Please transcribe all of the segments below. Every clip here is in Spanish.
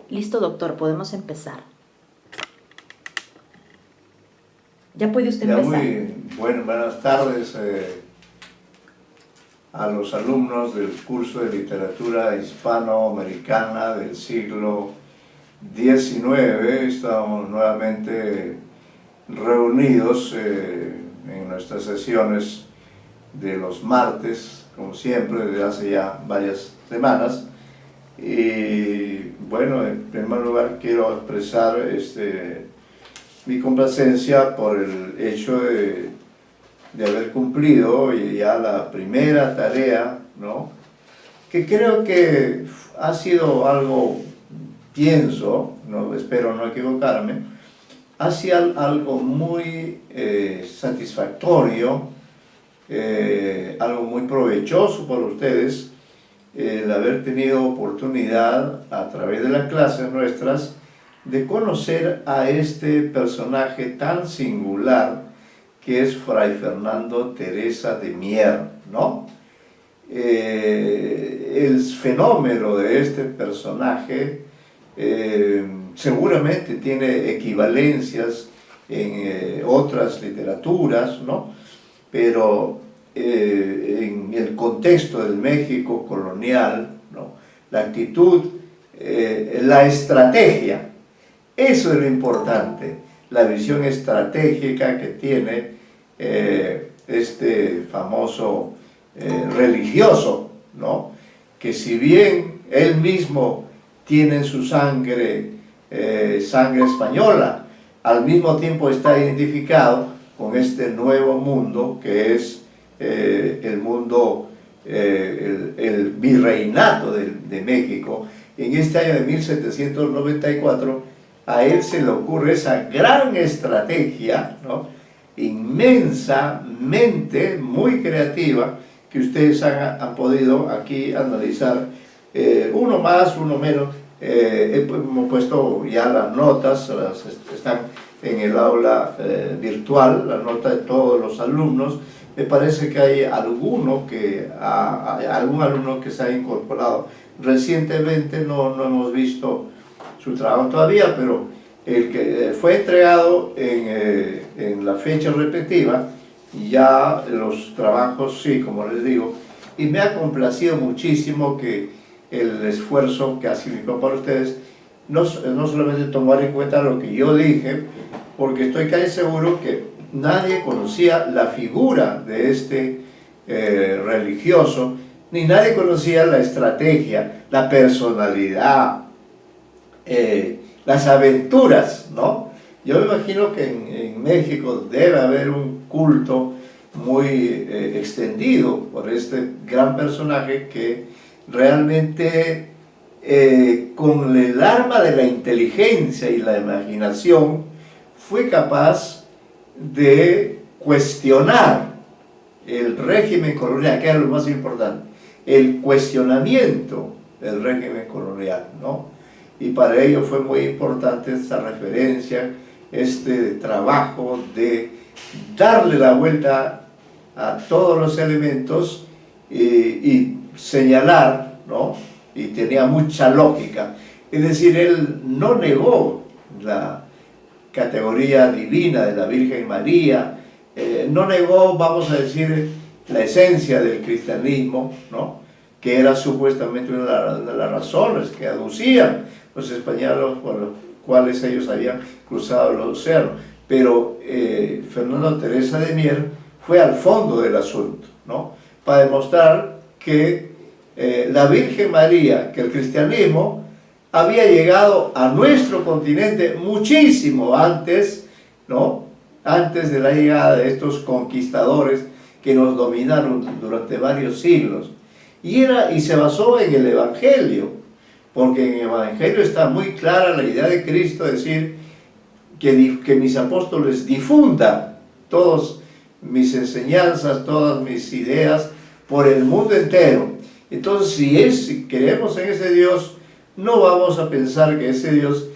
Listo, doctor, podemos empezar. Ya puede usted empezar. Muy buenas tardes a los alumnos del curso de literatura hispanoamericana del siglo XIX. Estamos nuevamente reunidos en nuestras sesiones de los martes, como siempre, desde hace ya varias semanas. Y bueno, en primer lugar quiero expresar mi complacencia por el hecho de haber cumplido ya la primera tarea, ¿no? Que creo que ha sido algo, pienso, no, espero no equivocarme, ha sido algo muy satisfactorio, algo muy provechoso para ustedes, el haber tenido oportunidad a través de las clases nuestras de conocer a este personaje tan singular que es Fray Fernando Teresa de Mier, ¿no? El fenómeno de este personaje seguramente tiene equivalencias en otras literaturas, ¿no? Pero en el contexto del México colonial, ¿no? La actitud, la estrategia, eso es lo importante, la visión estratégica que tiene este famoso religioso, ¿no? Que si bien él mismo tiene en su sangre sangre española, al mismo tiempo está identificado con este nuevo mundo que es el mundo, el virreinato de México. En este año de 1794 a él se le ocurre esa gran estrategia, ¿no? Inmensamente, muy creativa, que ustedes han podido aquí analizar, uno más, uno menos. Hemos puesto ya las notas, están en el aula virtual, la nota de todos los alumnos. Me parece que hay algún alumno que se ha incorporado recientemente, no hemos visto su trabajo todavía, pero el que fue entregado en la fecha respectiva, ya los trabajos, sí, como les digo, y me ha complacido muchísimo que el esfuerzo que ha significado para ustedes, no solamente tomar en cuenta lo que yo dije, porque estoy casi seguro que nadie conocía la figura de este religioso, ni nadie conocía la estrategia, la personalidad, las aventuras, ¿no? Yo me imagino que en México debe haber un culto muy extendido por este gran personaje que realmente con el arma de la inteligencia y la imaginación fue capaz de cuestionar el régimen colonial, que era lo más importante, el cuestionamiento del régimen colonial, ¿no? Y para ello fue muy importante esta referencia, este trabajo de darle la vuelta a todos los elementos y señalar, ¿no? Y tenía mucha lógica. Es decir, él no negó la categoría divina de la Virgen María, no negó, vamos a decir, la esencia del cristianismo, ¿no? Que era supuestamente una de las razones que aducían los españoles por los cuales ellos habían cruzado el océano. Pero Fernando Teresa de Mier fue al fondo del asunto, ¿no? Para demostrar que la Virgen María, que el cristianismo había llegado a nuestro continente muchísimo antes, ¿no? Antes de la llegada de estos conquistadores que nos dominaron durante varios siglos. Y se basó en el Evangelio, porque en el Evangelio está muy clara la idea de Cristo, decir que mis apóstoles difundan todas mis enseñanzas, todas mis ideas por el mundo entero. Entonces, si creemos en ese Dios, no vamos a pensar que ese Dios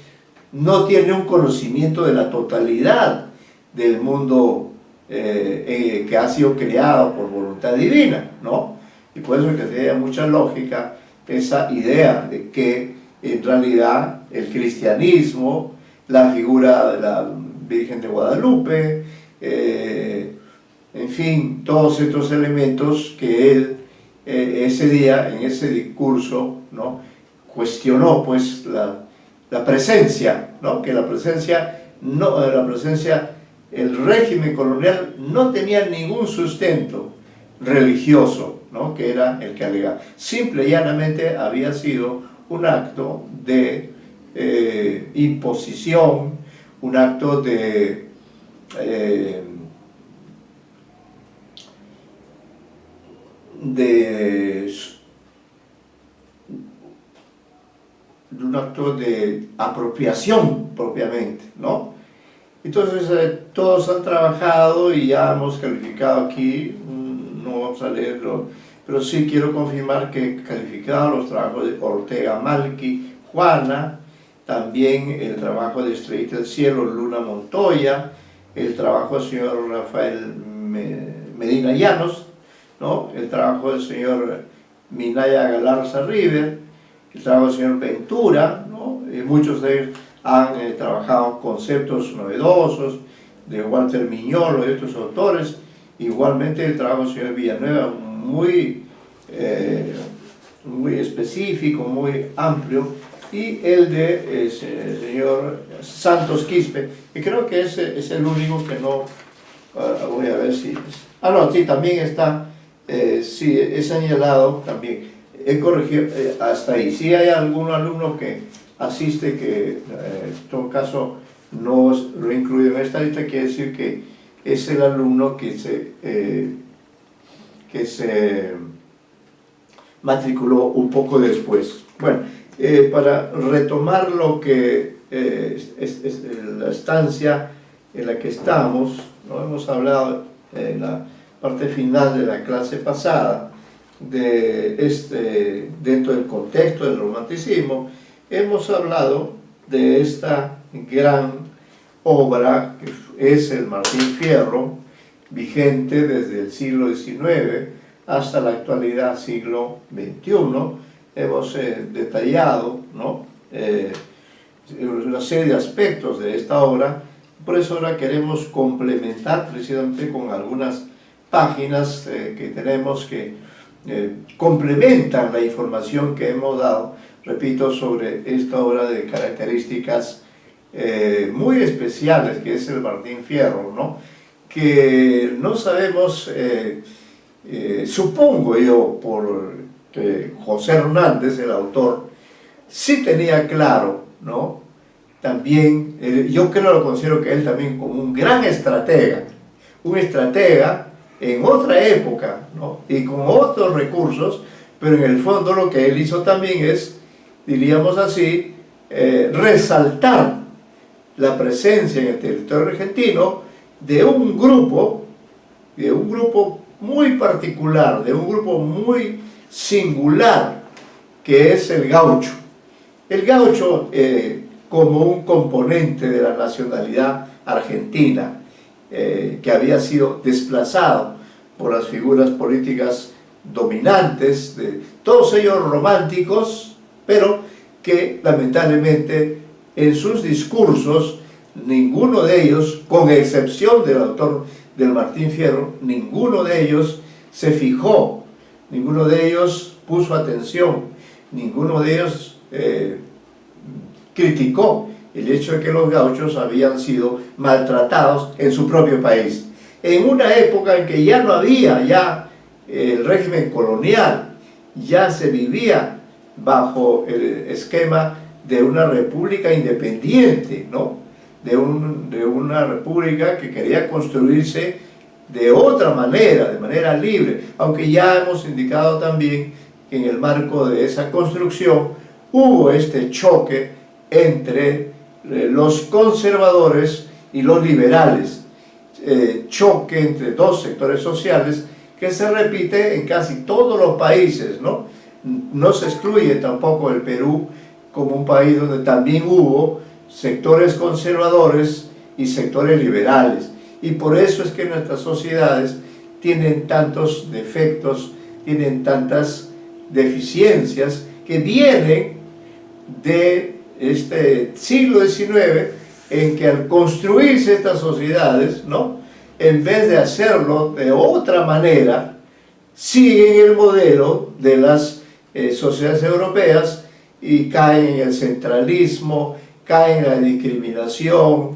no tiene un conocimiento de la totalidad del mundo que ha sido creado por voluntad divina, ¿no? Y por eso es que tiene mucha lógica esa idea de que en realidad el cristianismo, la figura de la Virgen de Guadalupe, en fin, todos estos elementos que él ese día, en ese discurso, ¿no?, cuestionó pues la presencia, ¿no?, que la presencia, el régimen colonial no tenía ningún sustento religioso, ¿no?, que era el que alegaba. Simple y llanamente había sido un acto de imposición, un acto de un acto de apropiación propiamente, ¿no? Entonces todos han trabajado y ya hemos calificado aquí, no vamos a leerlo, pero sí quiero confirmar que calificado los trabajos de Ortega Malqui, Juana, también el trabajo de Estrellita del Cielo, Luna Montoya, el trabajo del señor Rafael Medina Llanos, ¿no?, el trabajo del señor Minaya Galarza River, el trabajo del señor Ventura, ¿no?, muchos de ellos han trabajado conceptos novedosos, de Walter Miñolo y otros autores, igualmente el trabajo del señor Villanueva, muy específico, muy amplio, y el de señor Santos Quispe, que creo que es el único que no, voy a ver si, no, sí, también está, sí, he señalado también, he corregido hasta ahí. Si hay algún alumno que asiste que en todo caso no lo incluye en esta lista, quiere decir que es el alumno que se matriculó un poco después. Bueno, para retomar lo que es la estancia en la que estamos, ¿no?, hemos hablado en la parte final de la clase pasada de dentro del contexto del romanticismo, hemos hablado de esta gran obra que es el Martín Fierro, vigente desde el siglo XIX hasta la actualidad, siglo XXI. Hemos detallado, ¿no?, una serie de aspectos de esta obra, por eso ahora queremos complementar precisamente con algunas páginas que tenemos que complementan la información que hemos dado, repito, sobre esta obra de características muy especiales que es el Martín Fierro, ¿no?, que no sabemos, supongo yo, porque José Hernández, el autor, sí tenía claro, ¿no?, también, yo creo, lo considero que él también como un gran estratega, un estratega en otra época, ¿no?, y con otros recursos, pero en el fondo lo que él hizo también es, diríamos así, resaltar la presencia en el territorio argentino de un grupo muy particular, de un grupo muy singular, que es el gaucho. El gaucho como un componente de la nacionalidad argentina, que había sido desplazado por las figuras políticas dominantes, de todos ellos románticos, pero que lamentablemente en sus discursos, ninguno de ellos, con excepción del autor del Martín Fierro, ninguno de ellos se fijó, ninguno de ellos puso atención, ninguno de ellos criticó el hecho de que los gauchos habían sido maltratados en su propio país. En una época en que ya no había el régimen colonial, ya se vivía bajo el esquema de una república independiente, ¿no?, de una república que quería construirse de otra manera, de manera libre, aunque ya hemos indicado también que en el marco de esa construcción hubo este choque entre los conservadores y los liberales, choque entre dos sectores sociales que se repite en casi todos los países, ¿no? No se excluye tampoco el Perú como un país donde también hubo sectores conservadores y sectores liberales, y por eso es que nuestras sociedades tienen tantos defectos, tienen tantas deficiencias que vienen de este siglo XIX, en que al construirse estas sociedades, ¿no?, en vez de hacerlo de otra manera, siguen el modelo de las sociedades europeas y caen en el centralismo, caen en la discriminación,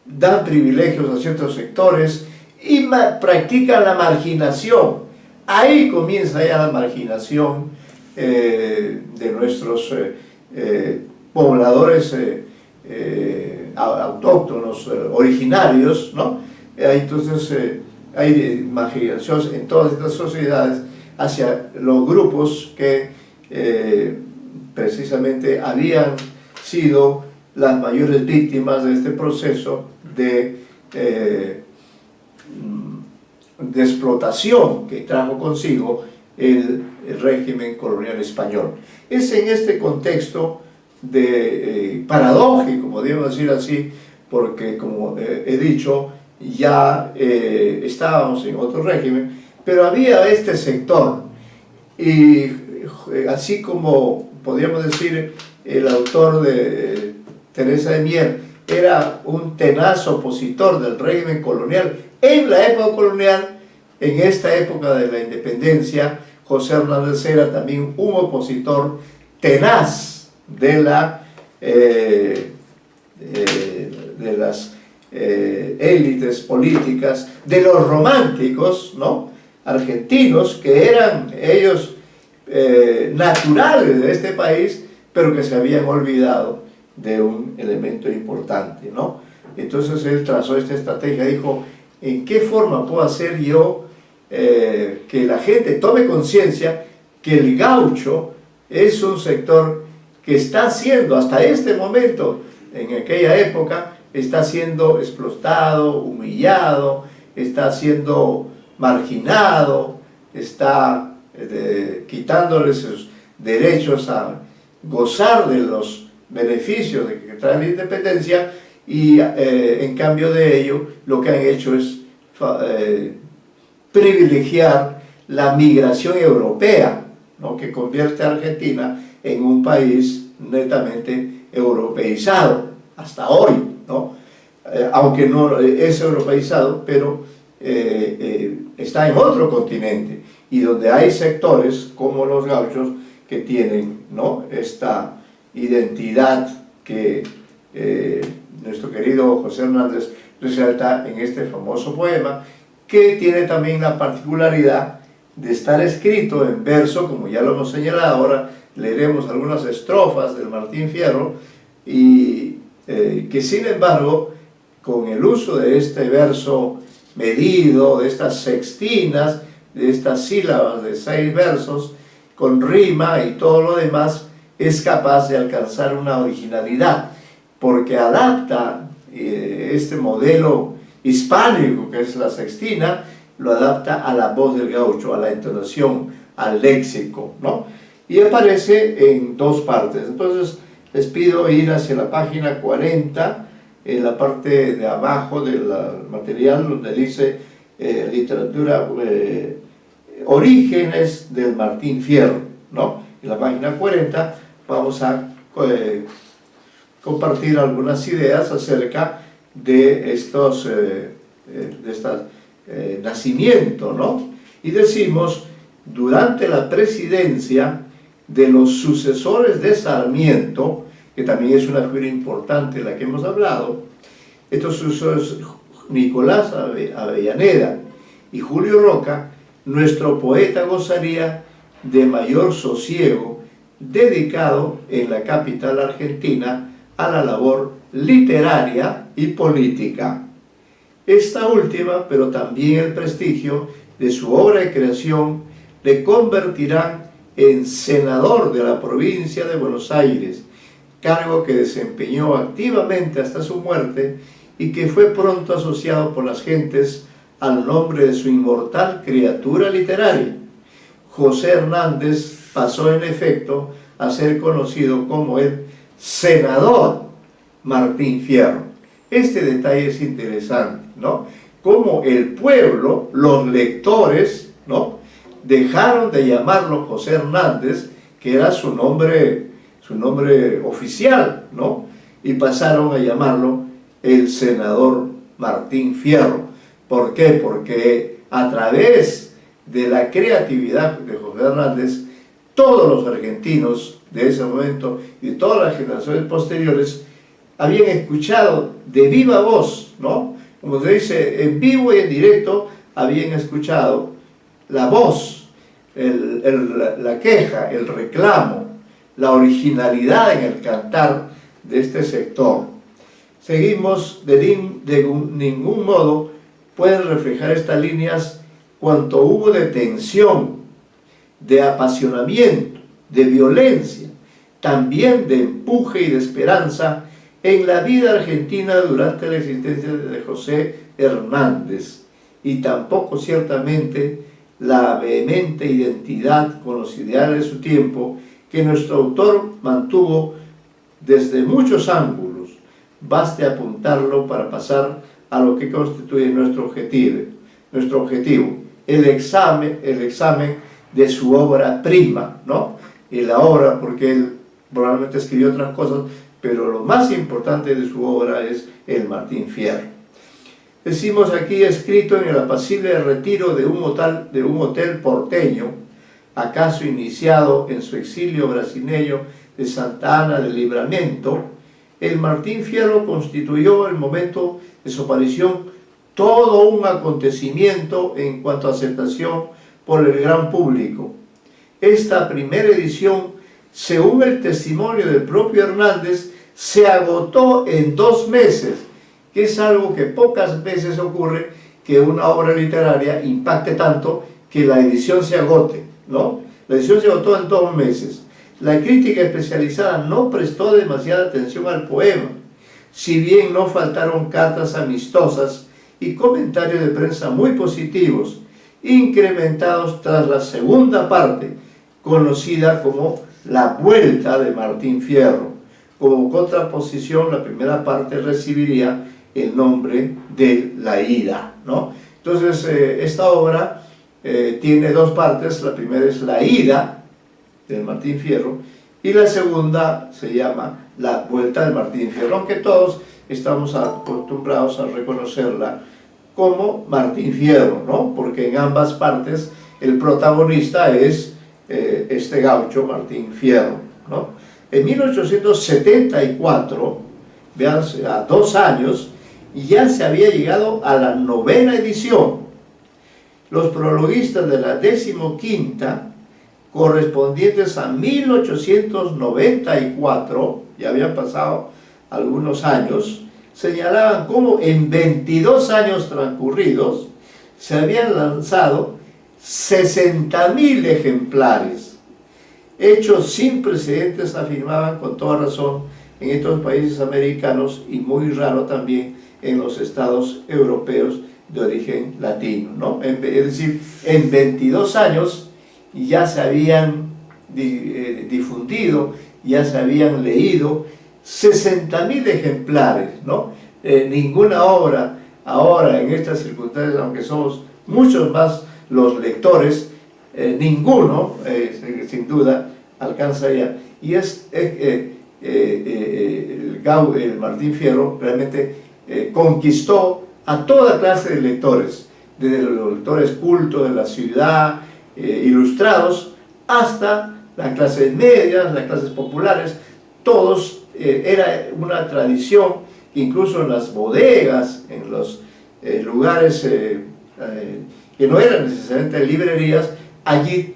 dan privilegios a ciertos sectores y practican la marginación. Ahí comienza ya la marginación de nuestros pobladores autóctonos, originarios, ¿no? Entonces hay marginación en todas estas sociedades hacia los grupos que precisamente habían sido las mayores víctimas de este proceso de explotación que trajo consigo el régimen colonial español. Es en este contexto paradójico, podríamos decir así, porque como he dicho, ya estábamos en otro régimen, pero había este sector, y así como podríamos decir el autor de Teresa de Mier era un tenaz opositor del régimen colonial en la época colonial, en esta época de la independencia, José Hernández era también un opositor tenaz de las élites políticas, de los románticos, ¿no?, argentinos, que eran ellos naturales de este país, pero que se habían olvidado de un elemento importante, ¿no? Entonces él trazó esta estrategia, dijo, ¿en qué forma puedo hacer yo que la gente tome conciencia que el gaucho es un sector que está siendo, hasta este momento, en aquella época, está siendo explotado, humillado, está siendo marginado, está quitándoles sus derechos a gozar de los beneficios que trae la independencia, y en cambio de ello lo que han hecho es privilegiar la migración europea, ¿no?, que convierte a Argentina en un país netamente europeizado hasta hoy, ¿no? Aunque no es europeizado, pero está en otro continente, y donde hay sectores como los gauchos que tienen, ¿no?, esta identidad que nuestro querido José Hernández resalta en este famoso poema, que tiene también la particularidad de estar escrito en verso, como ya lo hemos señalado. Ahora leeremos algunas estrofas del Martín Fierro, y que sin embargo, con el uso de este verso medido, de estas sextinas, de estas sílabas de 6 versos, con rima y todo lo demás, es capaz de alcanzar una originalidad, porque adapta este modelo hispánico que es la sextina, lo adapta a la voz del gaucho, a la entonación, al léxico, ¿no? Y aparece en 2 partes. Entonces les pido ir hacia la página 40, en la parte de abajo del material, donde dice literatura, orígenes del Martín Fierro, ¿no? En la página 40 vamos a compartir algunas ideas acerca de estos nacimiento, ¿no? Y decimos, durante la presidencia de los sucesores de Sarmiento, que también es una figura importante de la que hemos hablado, estos sucesores, Nicolás Avellaneda y Julio Roca, nuestro poeta gozaría de mayor sosiego, dedicado en la capital argentina a la labor literaria y política. Esta última, pero también el prestigio de su obra de creación, le convertirán en senador de la provincia de Buenos Aires, cargo que desempeñó activamente hasta su muerte y que fue pronto asociado por las gentes al nombre de su inmortal criatura literaria. José Hernández pasó en efecto a ser conocido como el senador Martín Fierro. Este detalle es interesante, ¿no? Como el pueblo, los lectores, ¿no?, dejaron de llamarlo José Hernández, que era su nombre oficial, ¿no? Y pasaron a llamarlo el senador Martín Fierro. ¿Por qué? Porque a través de la creatividad de José Hernández, todos los argentinos de ese momento y todas las generaciones posteriores habían escuchado de viva voz, ¿no? Como se dice, en vivo y en directo, habían escuchado la voz, la queja, el reclamo, la originalidad en el cantar de este sector. Seguimos, de ningún modo pueden reflejar estas líneas cuanto hubo de tensión, de apasionamiento, de violencia, también de empuje y de esperanza en la vida argentina durante la existencia de José Hernández, y tampoco ciertamente la vehemente identidad con los ideales de su tiempo que nuestro autor mantuvo desde muchos ángulos. Baste apuntarlo para pasar a lo que constituye nuestro objetivo, el examen de su obra prima, ¿no? Y la obra, porque él probablemente escribió otras cosas, pero lo más importante de su obra es el Martín Fierro. Decimos aquí, escrito en el apacible retiro de un hotel porteño, acaso iniciado en su exilio brasileño de Santa Ana del Libramento, el Martín Fierro constituyó el momento de su aparición todo un acontecimiento en cuanto a aceptación por el gran público. Esta primera edición, según el testimonio del propio Hernández, se agotó en 2 meses, que es algo que pocas veces ocurre, que una obra literaria impacte tanto que la edición se agote, ¿no? La edición se agotó en 2 meses. La crítica especializada no prestó demasiada atención al poema, si bien no faltaron cartas amistosas y comentarios de prensa muy positivos, incrementados tras la segunda parte, conocida como La Vuelta de Martín Fierro. Como contraposición, la primera parte recibiría el nombre de La Ida, ¿no? Entonces, esta obra tiene 2 partes. La primera es La Ida del Martín Fierro y la segunda se llama La Vuelta de Martín Fierro, aunque todos estamos acostumbrados a reconocerla como Martín Fierro, ¿no? Porque en ambas partes el protagonista es este gaucho Martín Fierro, ¿no? En 1874, vean, a 2 años, ya se había llegado a la 9ª edición. Los prologuistas de la 15ª, correspondientes a 1894, ya habían pasado algunos años, señalaban cómo en 22 años transcurridos se habían lanzado 60.000 ejemplares. Hechos sin precedentes, afirmaban con toda razón, en estos países americanos y muy raro también en los estados europeos de origen latino, ¿no? Es decir, en 22 años ya se habían difundido, ya se habían leído 60.000 ejemplares, ¿no? Ninguna obra ahora en estas circunstancias, aunque somos muchos más los lectores, ninguno, sin duda, alcanza ya. Y el Martín Fierro realmente conquistó a toda clase de lectores, desde los lectores cultos de la ciudad, ilustrados, hasta las clases medias, las clases populares. Todos, era una tradición que incluso en las bodegas, en los lugares que no eran necesariamente librerías, allí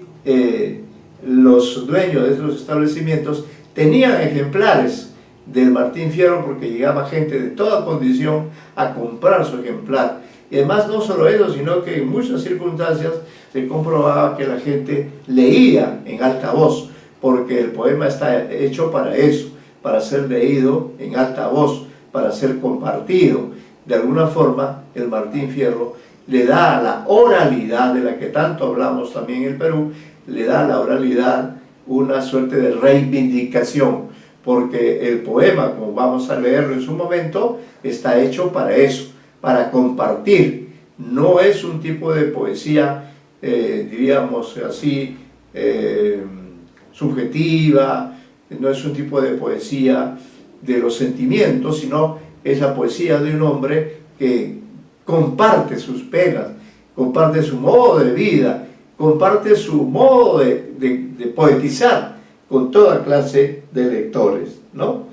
los dueños de estos establecimientos tenían ejemplares del Martín Fierro, porque llegaba gente de toda condición a comprar su ejemplar. Y además no solo eso, sino que en muchas circunstancias se comprobaba que la gente leía en alta voz, porque el poema está hecho para eso, para ser leído en alta voz, para ser compartido. De alguna forma, el Martín Fierro le da a la oralidad, de la que tanto hablamos también en el Perú, le da a la oralidad una suerte de reivindicación, porque el poema, como vamos a leerlo en su momento, está hecho para eso, para compartir. No es un tipo de poesía, diríamos así, subjetiva, no es un tipo de poesía de los sentimientos, sino es la poesía de un hombre que comparte sus penas, comparte su modo de vida, comparte su modo de poetizar con toda clase de lectores, ¿no?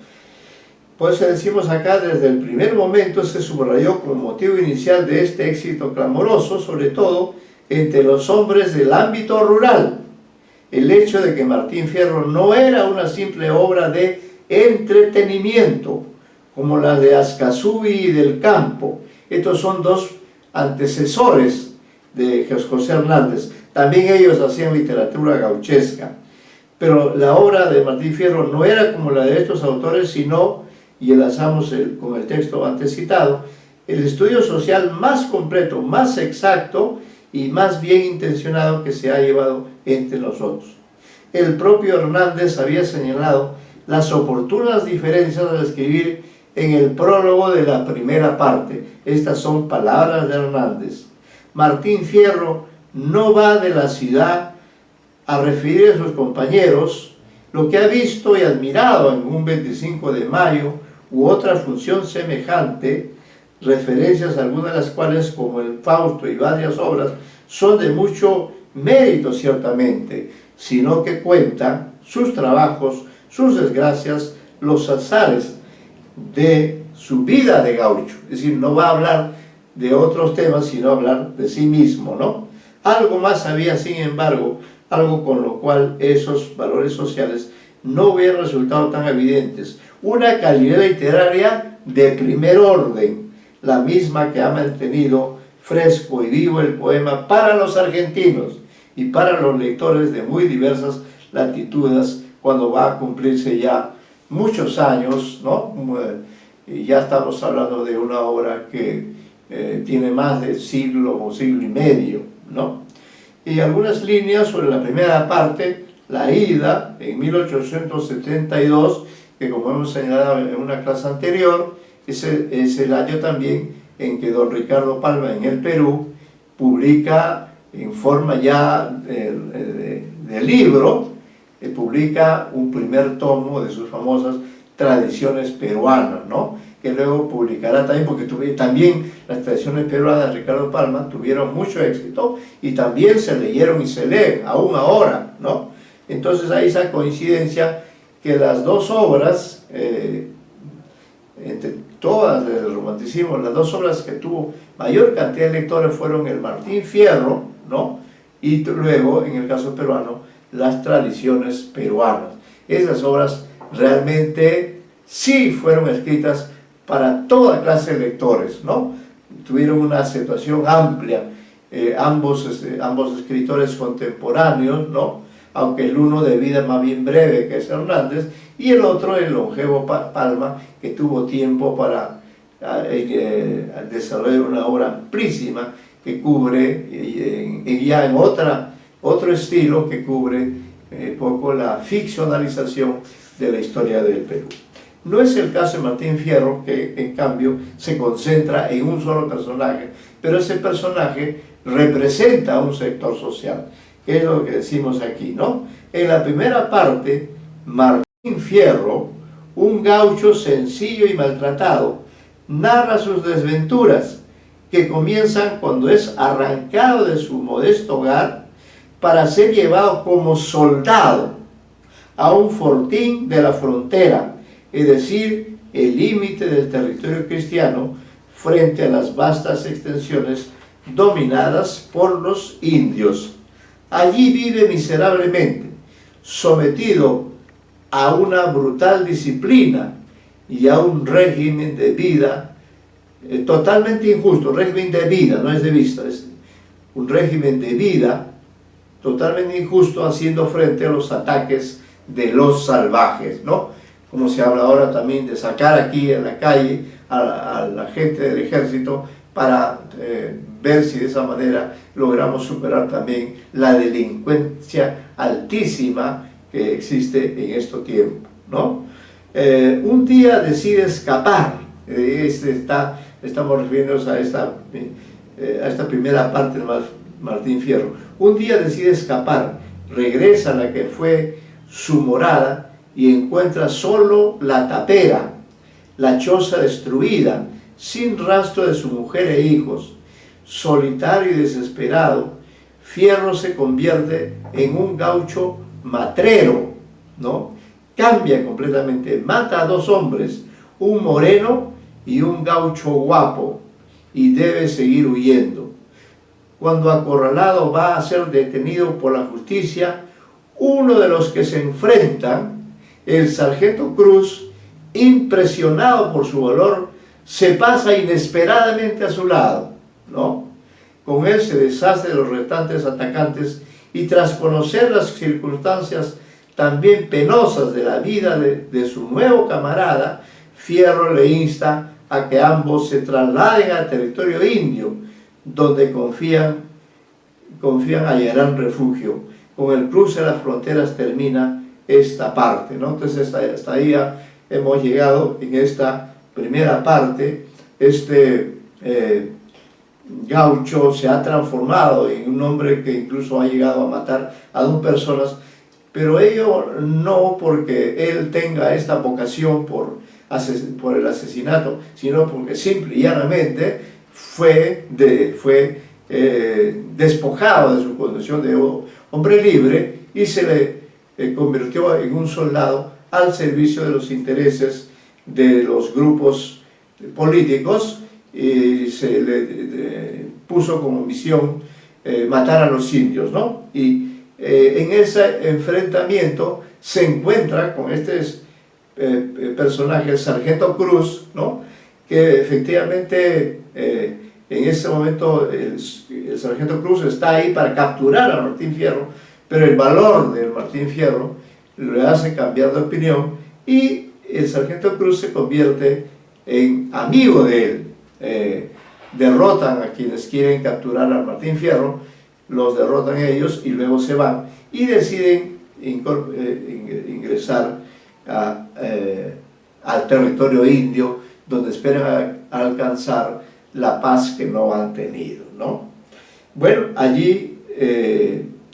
Por eso decimos acá, desde el primer momento se subrayó como motivo inicial de este éxito clamoroso, sobre todo entre los hombres del ámbito rural, el hecho de que Martín Fierro no era una simple obra de entretenimiento, como la de Ascasubi y del Campo. Estos son dos antecesores de José Hernández. También ellos hacían literatura gauchesca. Pero la obra de Martín Fierro no era como la de estos autores, sino, y enlazamos con el texto antes citado, el estudio social más completo, más exacto y más bien intencionado que se ha llevado entre nosotros. El propio Hernández había señalado las oportunas diferencias al escribir en el prólogo de la primera parte. Estas son palabras de Hernández. Martín Fierro no va de la ciudad a referir a sus compañeros lo que ha visto y admirado en un 25 de mayo u otra función semejante, referencias algunas de las cuales, como el Fausto y varias obras, son de mucho mérito ciertamente, sino que cuentan sus trabajos, sus desgracias, los azares de su vida de gaucho. Es decir, no va a hablar de otros temas, sino hablar de sí mismo, ¿no? Algo más había, sin embargo, algo con lo cual esos valores sociales no hubieran resultado tan evidentes. Una calidad literaria de primer orden, la misma que ha mantenido fresco y vivo el poema para los argentinos y para los lectores de muy diversas latitudes, cuando va a cumplirse ya muchos años, ¿no? Y ya estamos hablando de una obra que tiene más de siglo o siglo y medio, ¿no? Y algunas líneas sobre la primera parte, La ida, en 1872, que como hemos señalado en una clase anterior, es el año también en que don Ricardo Palma en el Perú publica en forma ya de libro, publica un primer tomo de sus famosas tradiciones peruanas, ¿no? Que luego publicará también, porque también las tradiciones peruanas de Ricardo Palma tuvieron mucho éxito y también se leyeron y se leen, aún ahora, ¿no? Entonces hay esa coincidencia que las dos obras, entre todas del romanticismo, las dos obras que tuvo mayor cantidad de lectores fueron el Martín Fierro, ¿no? Y luego, en el caso peruano, las tradiciones peruanas. Esas obras realmente sí fueron escritas para toda clase de lectores, ¿no? Tuvieron una aceptación amplia, ambos escritores contemporáneos, ¿no? Aunque el uno de vida más bien breve, que es Hernández, y el otro, el longevo Palma, que tuvo tiempo para desarrollar una obra amplísima que cubre, ya en otro estilo, que cubre poco la ficcionalización de la historia del Perú. No es el caso de Martín Fierro, que en cambio se concentra en un solo personaje, pero ese personaje representa a un sector social, que es lo que decimos aquí, ¿no? En la primera parte, Martín Fierro, un gaucho sencillo y maltratado, narra sus desventuras, que comienzan cuando es arrancado de su modesto hogar para ser llevado como soldado a un fortín de la frontera, es decir, el límite del territorio cristiano frente a las vastas extensiones dominadas por los indios. Allí vive miserablemente, sometido a una brutal disciplina y a un régimen de vida totalmente injusto, régimen de vida, no es de vista, es un régimen de vida totalmente injusto, haciendo frente a los ataques de los salvajes, ¿no? Como se habla ahora también de sacar aquí en la calle a la gente del ejército para ver si de esa manera logramos superar también la delincuencia altísima que existe en estos tiempos, ¿no? Un día decide escapar, estamos refiriéndonos a esta primera parte de Martín Fierro. Un día decide escapar, regresa a la que fue su morada y encuentra solo la tapera, la choza destruida, sin rastro de su mujer e hijos. Solitario y desesperado, Fierro se convierte en un gaucho matrero, ¿no? Cambia completamente, mata a 2 hombres, un moreno y un gaucho guapo, y debe seguir huyendo. Cuando acorralado va a ser detenido por la justicia, uno de los que se enfrentan, el sargento Cruz, impresionado por su valor, se pasa inesperadamente a su lado, ¿no? Con él se deshace de los restantes atacantes y tras conocer las circunstancias también penosas de la vida de su nuevo camarada, Fierro le insta a que ambos se trasladen al territorio indio, donde confían hallarán refugio. Con el cruce de las fronteras termina esta parte, ¿no? Entonces hasta ahí ya hemos llegado en esta primera parte. Gaucho se ha transformado en un hombre que incluso ha llegado a matar a 2 personas, pero ello no porque él tenga esta vocación por el asesinato, sino porque simple y llanamente fue despojado de su condición de hombre libre y se le convirtió en un soldado al servicio de los intereses de los grupos políticos, y se le puso como misión matar a los indios, ¿no? Y en ese enfrentamiento se encuentra con este personaje, el sargento Cruz, ¿no? Que efectivamente en ese momento el sargento Cruz está ahí para capturar a Martín Fierro, pero el valor del Martín Fierro le hace cambiar de opinión y el sargento Cruz se convierte en amigo de él. Derrotan a quienes quieren capturar a Martín Fierro, los derrotan ellos y luego se van y deciden ingresar al territorio indio, donde esperan alcanzar la paz que no han tenido, ¿no? Bueno, allí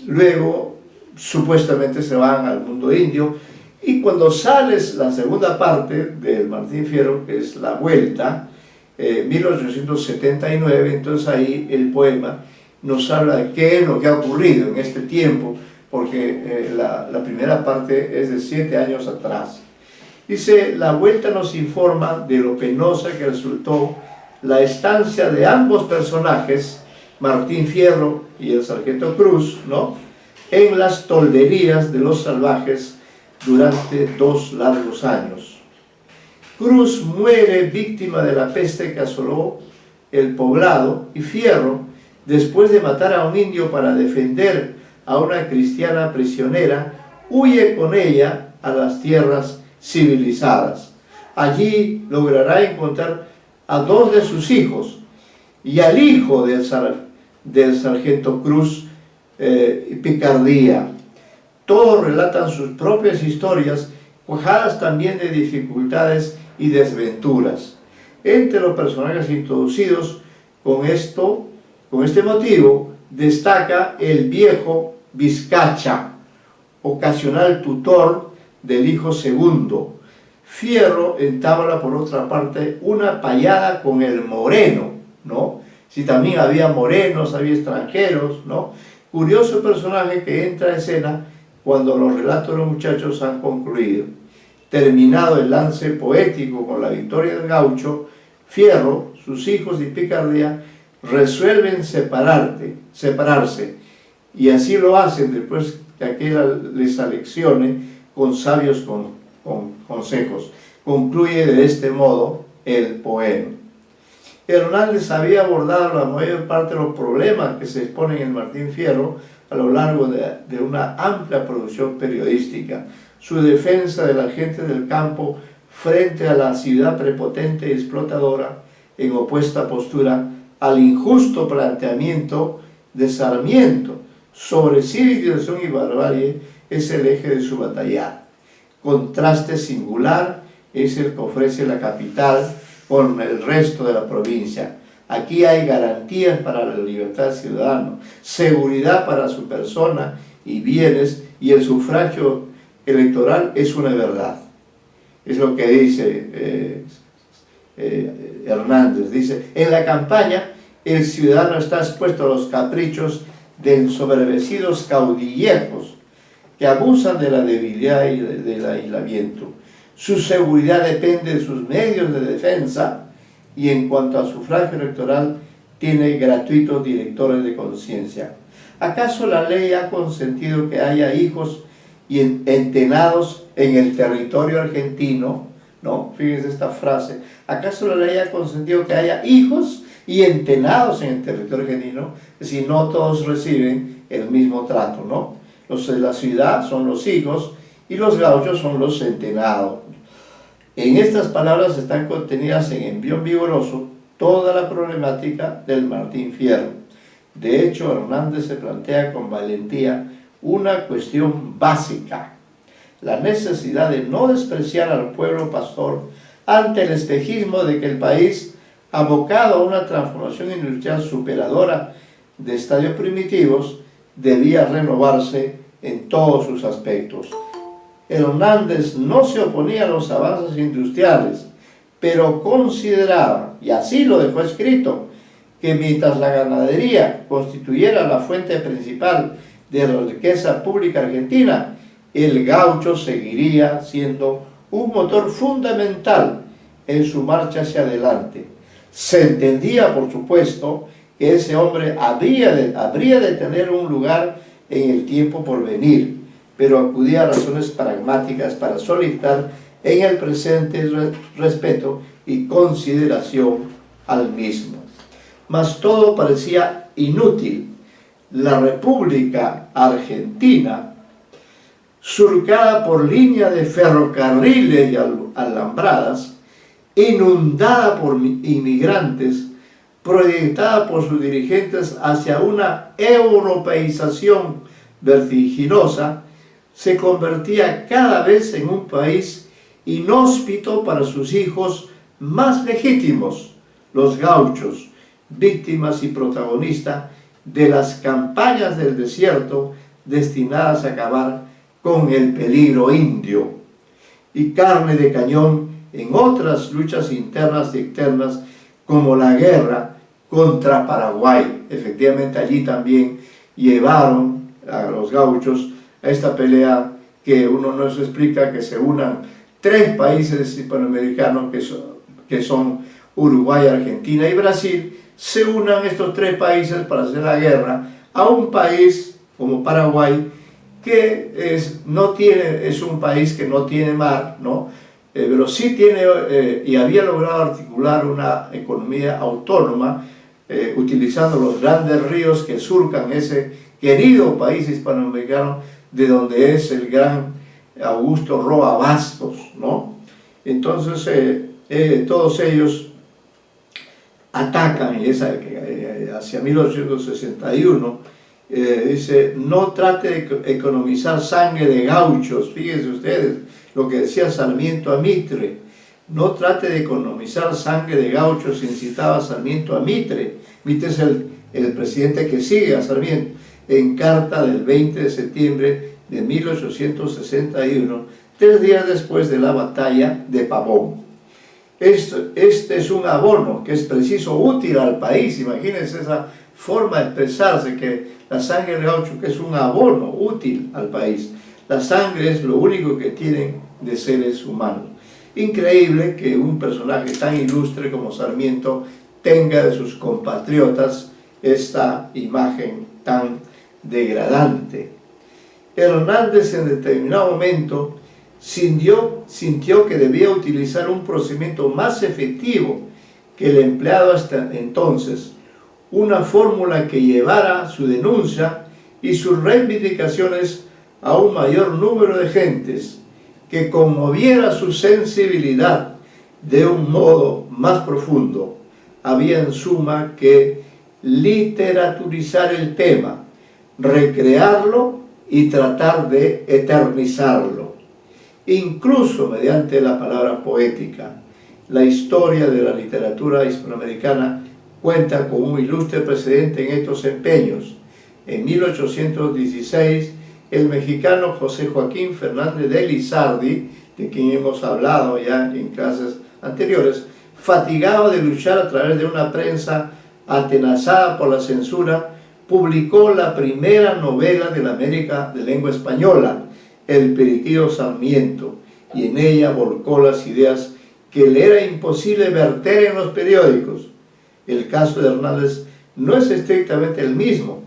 luego supuestamente se van al mundo indio, y cuando sales la segunda parte del Martín Fierro, que es la vuelta, 1879, entonces ahí el poema nos habla de qué es lo que ha ocurrido en este tiempo, porque la primera parte es de 7 años atrás. Dice: la vuelta nos informa de lo penosa que resultó la estancia de ambos personajes, Martín Fierro y el sargento Cruz, ¿no?, en las tolderías de los salvajes durante 2 largos años. Cruz muere víctima de la peste que asoló el poblado, y Fierro, después de matar a un indio para defender a una cristiana prisionera, huye con ella a las tierras civilizadas. Allí logrará encontrar a 2 de sus hijos y al hijo del sargento Cruz, Picardía. Todos relatan sus propias historias, cuajadas también de dificultades y desventuras. Entre los personajes introducidos con este motivo, destaca el viejo Vizcacha, ocasional tutor del hijo segundo. Fierro entabla por otra parte una payada con el moreno, ¿no? Si también había morenos, había extranjeros, ¿no? Curioso personaje que entra a escena cuando los relatos de los muchachos han concluido. Terminado el lance poético con la victoria del gaucho, Fierro, sus hijos y Picardía resuelven separarse, y así lo hacen después que aquel les aleccione con sabios consejos. Concluye de este modo el poema. Hernández había abordado la mayor parte de los problemas que se exponen en Martín Fierro a lo largo de una amplia producción periodística. Su defensa de la gente del campo frente a la ciudad prepotente y explotadora, en opuesta postura al injusto planteamiento de Sarmiento sobre civilización y barbarie, es el eje de su batalla. Contraste singular es el que ofrece la capital con el resto de la provincia. Aquí hay garantías para la libertad ciudadana, seguridad para su persona y bienes, y el sufragio electoral es una verdad. Es lo que dice Hernández. Dice, en la campaña el ciudadano está expuesto a los caprichos de ensoberbecidos caudillejos que abusan de la debilidad y del aislamiento. Su seguridad depende de sus medios de defensa y en cuanto a sufragio electoral tiene gratuitos directores de conciencia. ¿Acaso la ley ha consentido que haya hijos y entenados en el territorio argentino? No, fíjense esta frase. ¿Acaso la ley ha consentido que haya hijos y entenados en el territorio argentino? Es decir, no todos reciben el mismo trato, ¿no? Los de la ciudad son los hijos y los gauchos son los entenados. En estas palabras están contenidas en Envión Vigoroso toda la problemática del Martín Fierro. De hecho, Hernández se plantea con valentía una cuestión básica: la necesidad de no despreciar al pueblo pastor ante el espejismo de que el país, abocado a una transformación industrial superadora de estadios primitivos, debía renovarse en todos sus aspectos. Hernández no se oponía a los avances industriales, pero consideraba, y así lo dejó escrito, que mientras la ganadería constituyera la fuente principal de la riqueza pública argentina, el gaucho seguiría siendo un motor fundamental en su marcha hacia adelante. Se entendía, por supuesto, que ese hombre habría de tener un lugar en el tiempo por venir, pero acudía a razones pragmáticas para solicitar en el presente respeto y consideración al mismo. Mas todo parecía inútil. La República Argentina, surcada por línea de ferrocarriles y alambradas, inundada por inmigrantes, proyectada por sus dirigentes hacia una europeización vertiginosa, se convertía cada vez en un país inhóspito para sus hijos más legítimos, los gauchos, víctimas y protagonistas de las campañas del desierto destinadas a acabar con el peligro indio, y carne de cañón en otras luchas internas y externas como la guerra contra Paraguay. Efectivamente allí también llevaron a los gauchos a esta pelea que uno no se explica, que se unan tres países hispanoamericanos que son Uruguay, Argentina y Brasil, se unan estos tres países para hacer la guerra a un país como Paraguay, que es un país que no tiene mar, ¿no? Pero sí tiene, y había logrado articular una economía autónoma, utilizando los grandes ríos que surcan ese querido país hispanoamericano, de donde es el gran Augusto Roa Bastos, ¿no? Entonces, todos ellos atacan hacia 1861. Dice, no trate de economizar sangre de gauchos. Fíjense ustedes lo que decía Sarmiento a Mitre: no trate de economizar sangre de gauchos, incitaba Sarmiento a Mitre. Mitre es el presidente que sigue a Sarmiento, en carta del 20 de septiembre de 1861, 3 días después de la batalla de Pavón. Este es un abono que es preciso, útil al país. Imagínense esa forma de expresarse, que la sangre del gaucho, que es un abono útil al país. La sangre es lo único que tienen de seres humanos. Increíble que un personaje tan ilustre como Sarmiento tenga de sus compatriotas esta imagen tan degradante. Hernández en determinado momento sintió que debía utilizar un procedimiento más efectivo que el empleado hasta entonces, una fórmula que llevara su denuncia y sus reivindicaciones a un mayor número de gentes, que conmoviera su sensibilidad de un modo más profundo. Había en suma que literaturizar el tema, recrearlo y tratar de eternizarlo, incluso mediante la palabra poética. La historia de la literatura hispanoamericana cuenta con un ilustre precedente en estos empeños. En 1816, el mexicano José Joaquín Fernández de Lizardi, de quien hemos hablado ya en clases anteriores, fatigado de luchar a través de una prensa atenazada por la censura, publicó la primera novela de la América de lengua española, El Periquillo Sarmiento, y en ella volcó las ideas que le era imposible verter en los periódicos. El caso de Hernández no es estrictamente el mismo,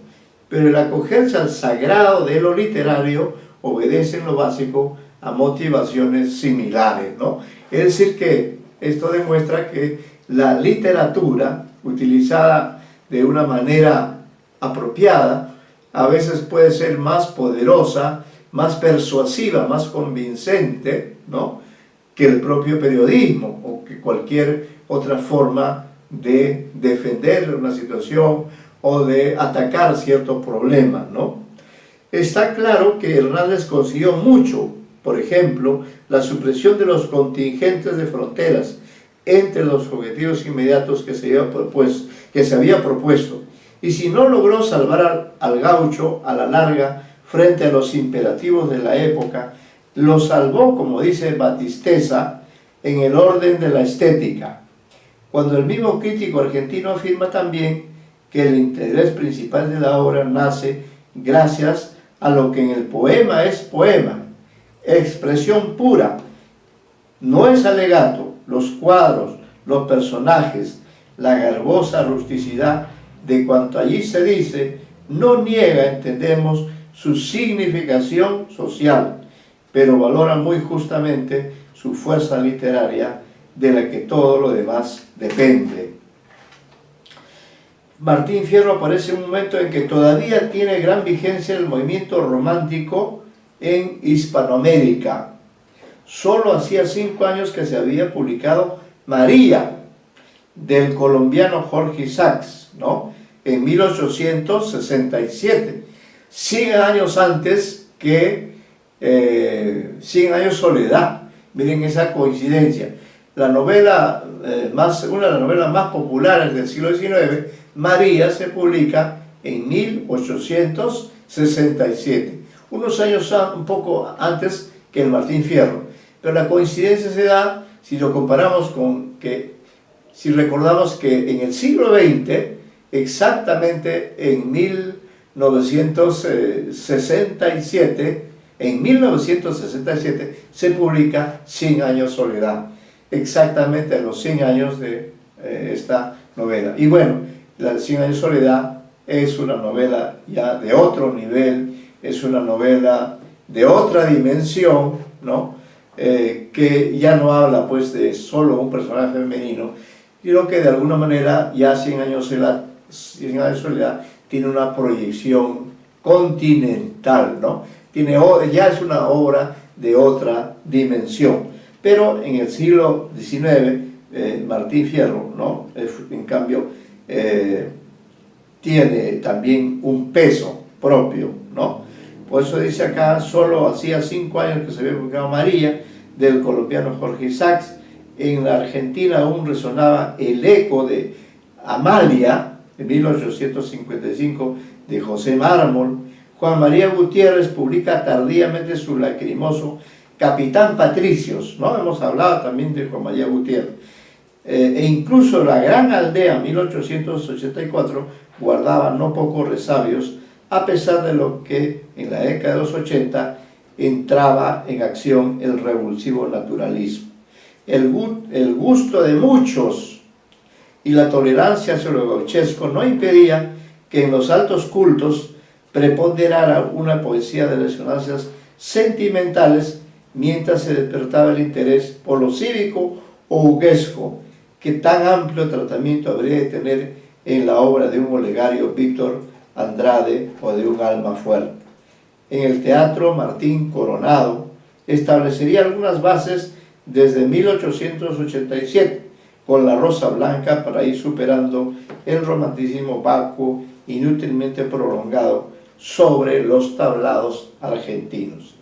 pero el acogerse al sagrado de lo literario obedece en lo básico a motivaciones similares, ¿no? Es decir que esto demuestra que la literatura utilizada de una manera apropiada a veces puede ser más poderosa, más persuasiva, más convincente, ¿no?, que el propio periodismo o que cualquier otra forma de defender una situación o de atacar ciertos problemas, ¿no? Está claro que Hernández consiguió mucho, por ejemplo, la supresión de los contingentes de fronteras entre los objetivos inmediatos que se había propuesto. Y si no logró salvar al gaucho a la larga frente a los imperativos de la época, lo salvó, como dice Batisteza, en el orden de la estética, cuando el mismo crítico argentino afirma también que el interés principal de la obra nace gracias a lo que en el poema es poema, expresión pura, no es alegato, los cuadros, los personajes, la garbosa rusticidad de cuanto allí se dice, no niega, entendemos, su significación social, pero valora muy justamente su fuerza literaria, de la que todo lo demás depende. Martín Fierro aparece en un momento en que todavía tiene gran vigencia el movimiento romántico en Hispanoamérica. Solo hacía 5 años que se había publicado María, del colombiano Jorge Isaacs, ¿no?, en 1867, 100 años antes que 100 años soledad. Miren esa coincidencia. La novela, una de las novelas más populares del siglo XIX, María, se publica en 1867, unos años un poco antes que el Martín Fierro. Pero la coincidencia se da si lo comparamos si recordamos que en el siglo XX, exactamente en 1967, se publica 100 años soledad, exactamente a los 100 años de esta novela. Y bueno, la 100 años soledad es una novela ya de otro nivel, es una novela de otra dimensión, ¿no?, que ya no habla pues de solo un personaje femenino, sino que de alguna manera ya 100 años de soledad tiene una proyección continental, ¿no? Ya es una obra de otra dimensión. Pero en el siglo XIX, Martín Fierro, ¿no?, en cambio, tiene también un peso propio, ¿no? Por eso dice acá, solo hacía 5 años que se había publicado María, del colombiano Jorge Isaacs. En la Argentina aún resonaba el eco de Amalia, de 1855, de José Mármol. Juan María Gutiérrez publica tardíamente su lacrimoso Capitán Patricios, ¿no? Hemos hablado también de Juan María Gutiérrez. E incluso La Gran Aldea, 1884, guardaba no pocos resabios, a pesar de lo que en la década de los 80 entraba en acción el revulsivo naturalismo. El gusto de muchos y la tolerancia hacia lo gauchesco no impedía que en los altos cultos preponderara una poesía de resonancias sentimentales, mientras se despertaba el interés por lo cívico o huguesco, que tan amplio tratamiento habría de tener en la obra de un Olegario Víctor Andrade o de un Alma Fuerte. En el teatro, Martín Coronado establecería algunas bases desde 1887, con La Rosa Blanca, para ir superando el romanticismo vacuo inútilmente prolongado sobre los tablados argentinos.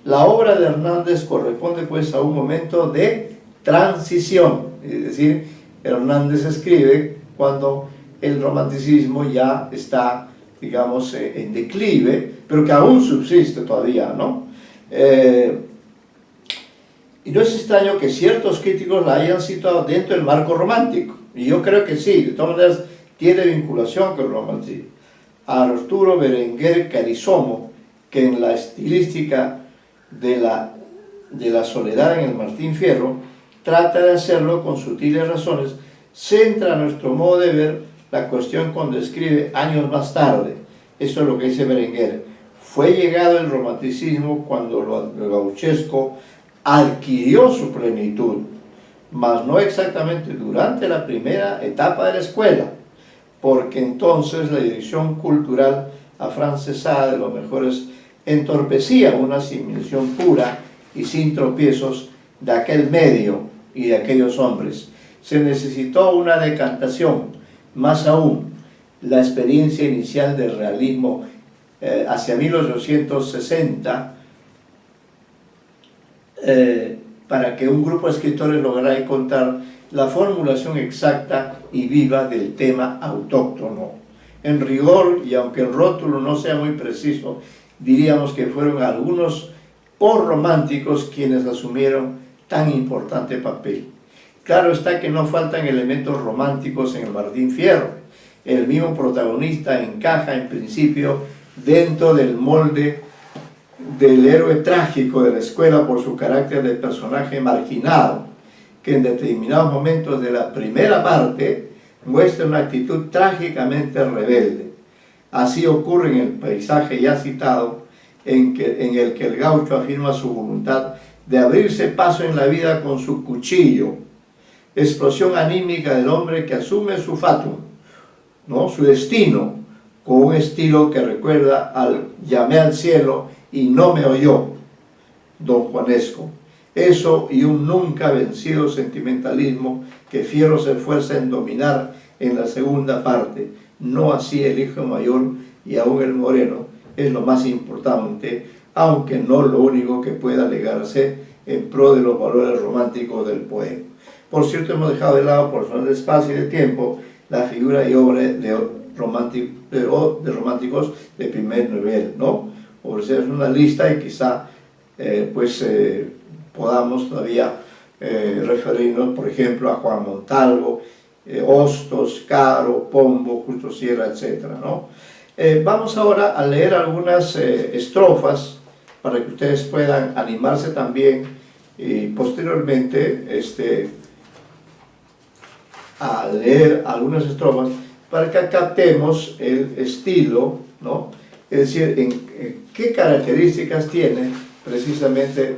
La obra de Hernández corresponde pues a un momento de transición, es decir, Hernández escribe cuando el romanticismo ya está digamos, en declive, pero que aún subsiste todavía, ¿no? Y no es extraño que ciertos críticos la hayan situado dentro del marco romántico, y yo creo que sí, de todas maneras tiene vinculación con el romanticismo. Arturo Berenguer Carizomo, que en la estilística de la soledad en el Martín Fierro, trata de hacerlo con sutiles razones, centra nuestro modo de ver la cuestión cuando escribe años más tarde. Esto es lo que dice Berenguer. Fue llegado el romanticismo cuando lo gauchesco adquirió su plenitud, mas no exactamente durante la primera etapa de la escuela, porque entonces la dirección cultural afrancesada de los mejores entorpecía una asimilación pura y sin tropiezos de aquel medio y de aquellos hombres. Se necesitó una decantación, más aún la experiencia inicial del realismo hacia 1860, para que un grupo de escritores lograra encontrar la formulación exacta y viva del tema autóctono. En rigor, y aunque el rótulo no sea muy preciso, diríamos que fueron algunos postrománticos quienes asumieron tan importante papel. Claro está que no faltan elementos románticos en el Martín Fierro. El mismo protagonista encaja en principio dentro del molde del héroe trágico de la escuela por su carácter de personaje marginado, que en determinados momentos de la primera parte muestra una actitud trágicamente rebelde. Así ocurre en el paisaje ya citado, en el que el gaucho afirma su voluntad de abrirse paso en la vida con su cuchillo, explosión anímica del hombre que asume su fatum, ¿no? Su destino, con un estilo que recuerda al llamé al cielo y no me oyó, don Juanesco. Eso y un nunca vencido sentimentalismo que Fierro se esfuerza en dominar en la segunda parte, no así el hijo mayor y aún el moreno, es lo más importante, aunque no lo único que pueda alegarse en pro de los valores románticos del poema. Por cierto, hemos dejado de lado, por razones de espacio y de tiempo, la figura y obra de románticos de primer nivel, ¿no? Ofrecer una lista y quizá podamos todavía referirnos, por ejemplo, a Juan Montalvo, Hostos, Caro, Pombo, Justo Sierra, etc., ¿no? Vamos ahora a leer algunas estrofas para que ustedes puedan animarse también y posteriormente a leer algunas estrofas para que captemos el estilo, ¿no? Es decir, en qué características tiene precisamente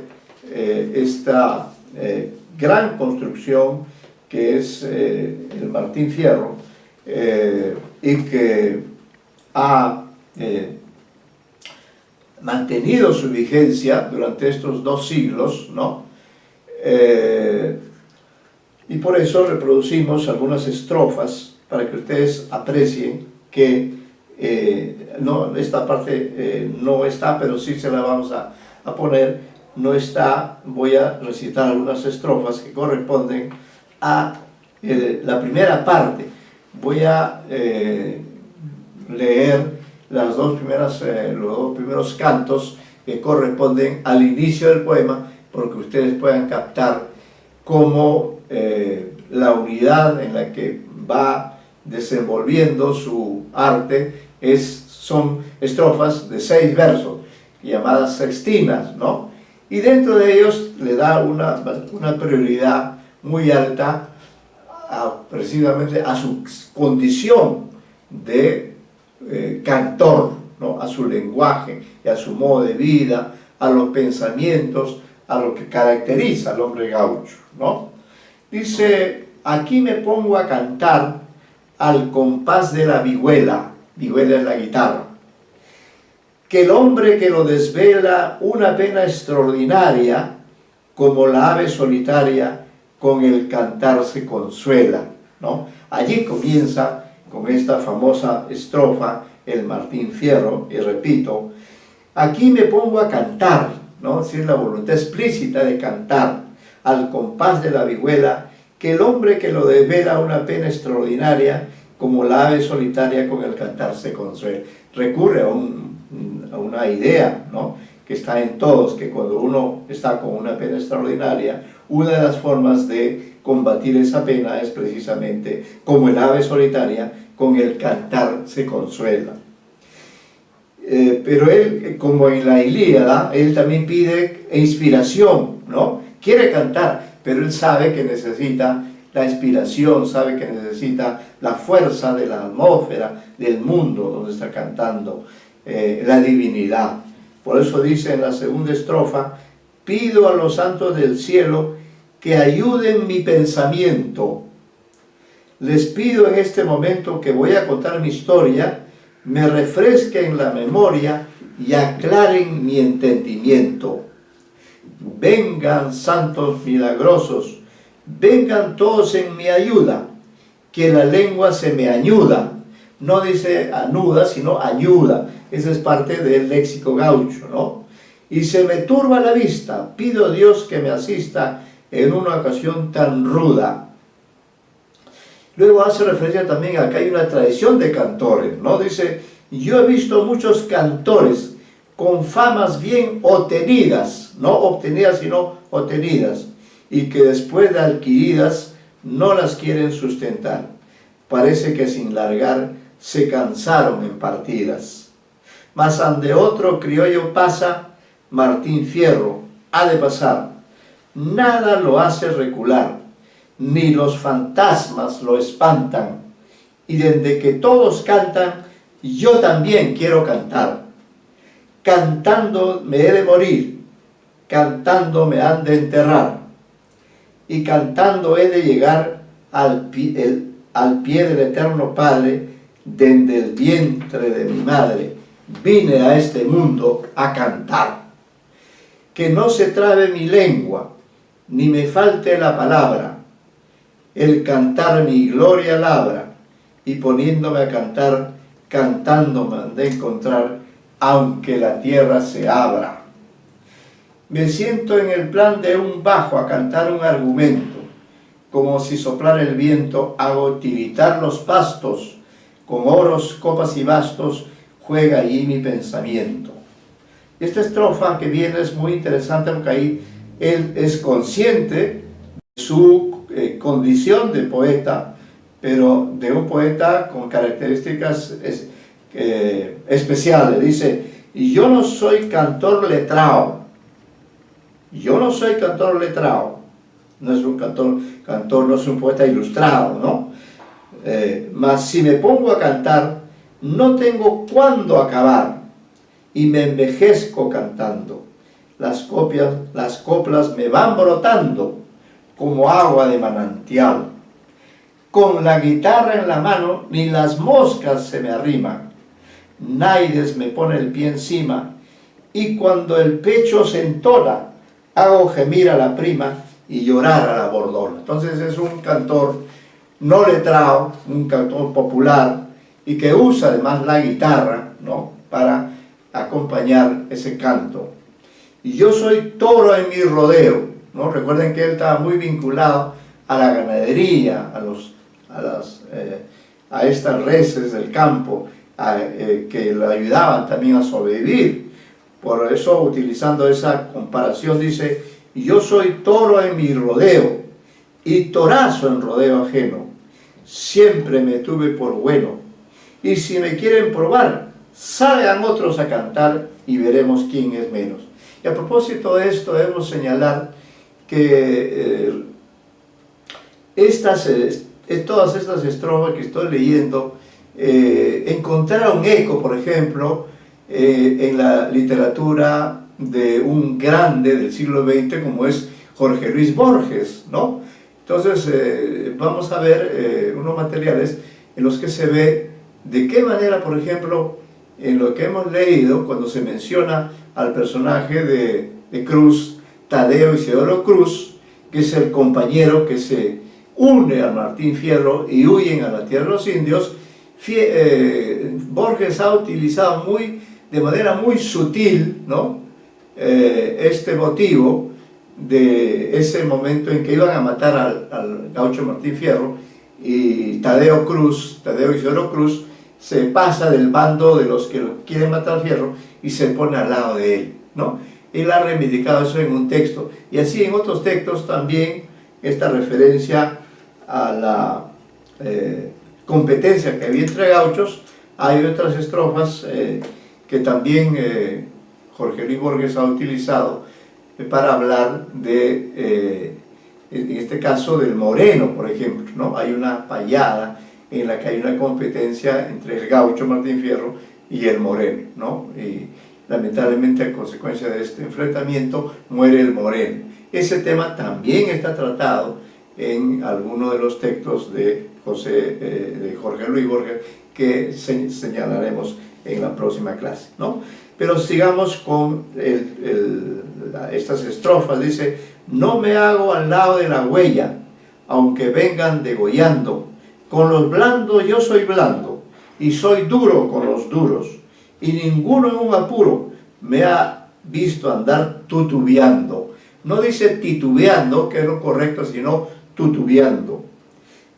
esta gran construcción que es el Martín Fierro y que ha mantenido su vigencia durante estos 2 siglos, ¿no? Y por eso reproducimos algunas estrofas para que ustedes aprecien que no, esta parte no está, pero sí se la vamos a poner, no está. Voy a recitar algunas estrofas que corresponden a la primera parte. Voy a leer los dos primeros cantos que corresponden al inicio del poema, porque ustedes puedan captar cómo la unidad en la que va desenvolviendo su arte son estrofas de 6 versos, llamadas sextinas, ¿no? Y dentro de ellos le da una prioridad muy alta precisamente a su condición de cantor, ¿no? A su lenguaje y a su modo de vida, a los pensamientos, a lo que caracteriza al hombre gaucho, ¿no? Dice: aquí me pongo a cantar al compás de la vihuela, vihuela es la guitarra, que el hombre que lo desvela una pena extraordinaria, como la ave solitaria con el cantar se consuela, ¿no? Allí comienza con esta famosa estrofa el Martín Fierro, y repito, aquí me pongo a cantar, ¿no? Es decir, la voluntad explícita de cantar al compás de la vihuela, que el hombre que lo desvela una pena extraordinaria, como la ave solitaria con el cantar se consuela. Recurre a una idea, ¿no?, que está en todos, que cuando uno está con una pena extraordinaria, una de las formas de combatir esa pena es precisamente como el ave solitaria, con el cantar se consuela. Pero él, como en la Ilíada, él también pide inspiración, ¿no? Quiere cantar, pero él sabe que necesita la inspiración, sabe que necesita la fuerza de la atmósfera, del mundo donde está cantando, la divinidad. Por eso dice en la segunda estrofa: pido a los santos del cielo que ayuden mi pensamiento. Les pido en este momento que voy a contar mi historia, me refresquen la memoria y aclaren mi entendimiento. Vengan santos milagrosos, vengan todos en mi ayuda, que la lengua se me añuda. No dice anuda, sino ayuda. Esa es parte del léxico gaucho, ¿no? Y se me turba la vista, pido a Dios que me asista en una ocasión tan ruda. Luego hace referencia también a que hay una tradición de cantores, ¿no? Dice: yo he visto muchos cantores con famas bien obtenidas, no obtenidas sino obtenidas, y que después de adquiridas no las quieren sustentar. Parece que sin largar se cansaron en partidas. Mas ante otro criollo pasa, Martín Fierro ha de pasar. Nada lo hace recular, ni los fantasmas lo espantan. Y desde que todos cantan, yo también quiero cantar. Cantando me he de morir, cantando me han de enterrar, y cantando he de llegar al pie del eterno Padre, desde el vientre de mi madre. Vine a este mundo a cantar. Que no se trabe mi lengua, ni me falte la palabra. El cantar mi gloria labra, y poniéndome a cantar, cantando me han de encontrar, aunque la tierra se abra. Me siento en el plan de un bajo a cantar un argumento, como si soplara el viento, hago tiritar los pastos, con oros, copas y bastos, juega allí mi pensamiento. Esta estrofa que viene es muy interesante porque ahí él es consciente de su condición de poeta, pero de un poeta con características especiales. Dice: yo no soy cantor letrado, yo no soy cantor letrado, no es un cantor no es un poeta ilustrado, ¿no? Mas si me pongo a cantar, no tengo cuándo acabar, y me envejezco cantando. Las coplas me van brotando como agua de manantial. Con la guitarra en la mano, ni las moscas se me arriman. Naides me pone el pie encima, y cuando el pecho se entona, hago gemir a la prima y llorar a la bordona. Entonces es un cantor no letrado, un cantor popular, y que usa además la guitarra, ¿no?, para acompañar ese canto. Y yo soy toro en mi rodeo, ¿no? Recuerden que él estaba muy vinculado a la ganadería, a estas reses del campo, que le ayudaban también a sobrevivir. Por eso, utilizando esa comparación, dice: yo soy toro en mi rodeo y torazo en rodeo ajeno. Siempre me tuve por bueno, y si me quieren probar, salgan otros a cantar y veremos quién es menos. Y a propósito de esto, debemos señalar que todas estas estrofas que estoy leyendo encontraron eco, por ejemplo, en la literatura de un grande del siglo XX como es Jorge Luis Borges, ¿no? Entonces vamos a ver unos materiales en los que se ve de qué manera, por ejemplo, en lo que hemos leído, cuando se menciona al personaje de Cruz, Tadeo Isidoro Cruz, que es el compañero que se une a Martín Fierro y huyen a la tierra de los indios, Borges ha utilizado de manera muy sutil, ¿no?, este motivo de ese momento en que iban a matar al gaucho Martín Fierro, y Tadeo Isidoro Cruz, se pasa del bando de los que quieren matar Fierro y se pone al lado de él, ¿no? Él ha reivindicado eso en un texto, y así en otros textos también esta referencia a la competencia que había entre gauchos. Hay otras estrofas que también Jorge Luis Borges ha utilizado para hablar de, en este caso, del moreno, por ejemplo, ¿no? Hay una payada en la que hay una competencia entre el gaucho Martín Fierro y el moreno, ¿no? Y lamentablemente, a consecuencia de este enfrentamiento, muere el moreno. Ese tema también está tratado en alguno de los textos de Jorge Luis Borges, que señalaremos en la próxima clase, ¿no? Pero sigamos con estas estrofas. Dice: no me hago al lado de la huella, aunque vengan degollando. Con los blandos yo soy blando, y soy duro con los duros, y ninguno en un apuro me ha visto andar tutubeando. No dice titubeando, que es lo correcto, sino tutubeando.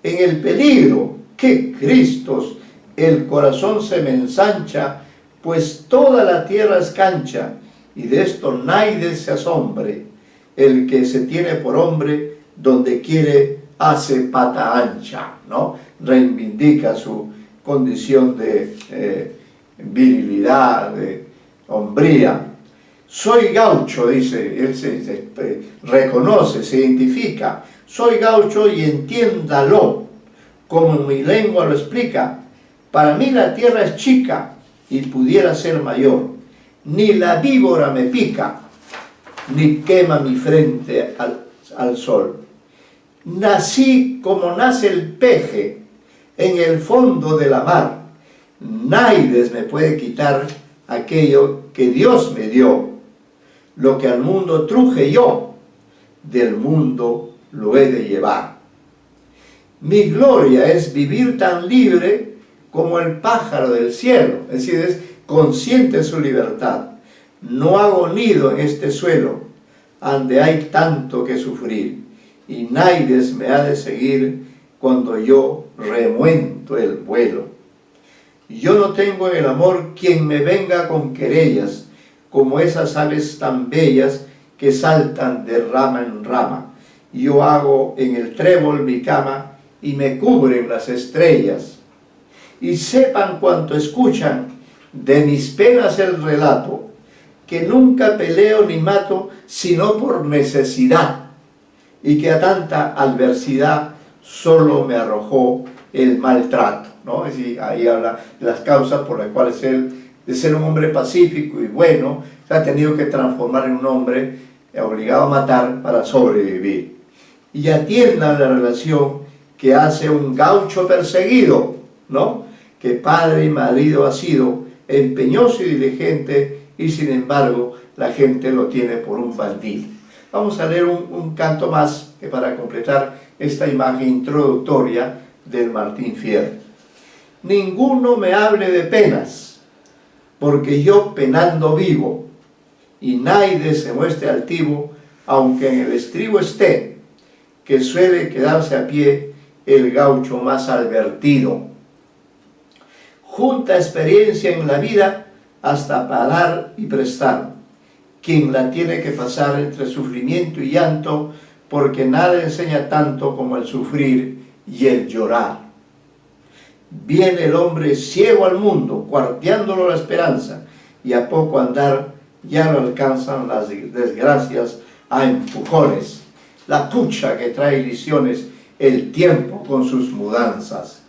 En el peligro, ¡qué Cristos! El corazón se me ensancha, pues toda la tierra es cancha, y de esto nadie se asombre. El que se tiene por hombre, donde quiere hace pata ancha, ¿no? Reivindica su condición de virilidad, de hombría. Soy gaucho, dice, él se reconoce, se identifica. Soy gaucho y entiéndalo, como en mi lengua lo explica. Para mí la tierra es chica y pudiera ser mayor. Ni la víbora me pica, ni quema mi frente al sol. Nací como nace el peje en el fondo de la mar. Naides me puede quitar aquello que Dios me dio. Lo que al mundo truje yo, del mundo lo he de llevar. Mi gloria es vivir tan libre como el pájaro del cielo, es decir, es consciente de su libertad. No hago nido en este suelo, ande hay tanto que sufrir, y naides me ha de seguir cuando yo remuento el vuelo. Yo no tengo en el amor quien me venga con querellas, como esas aves tan bellas que saltan de rama en rama. Yo hago en el trébol mi cama y me cubren las estrellas. Y sepan cuanto escuchan de mis penas el relato, que nunca peleo ni mato sino por necesidad, y que a tanta adversidad solo me arrojó el maltrato, ¿no? Es decir, ahí habla de las causas por las cuales él, de ser un hombre pacífico y bueno, se ha tenido que transformar en un hombre obligado a matar para sobrevivir. Y atiendan la relación que hace un gaucho perseguido, ¿no? Que padre y marido ha sido, empeñoso y diligente, y sin embargo la gente lo tiene por un bandido. Vamos a leer un canto más para completar esta imagen introductoria del Martín Fierro. Ninguno me hable de penas, porque yo penando vivo, y nadie se muestre altivo, aunque en el estribo esté, que suele quedarse a pie el gaucho más advertido. Junta experiencia en la vida hasta para dar y prestar, quien la tiene que pasar entre sufrimiento y llanto, porque nada enseña tanto como el sufrir y el llorar. Viene el hombre ciego al mundo, cuarteándolo la esperanza, y a poco andar ya lo alcanzan las desgracias a empujones. La pucha que trae lisiones el tiempo con sus mudanzas.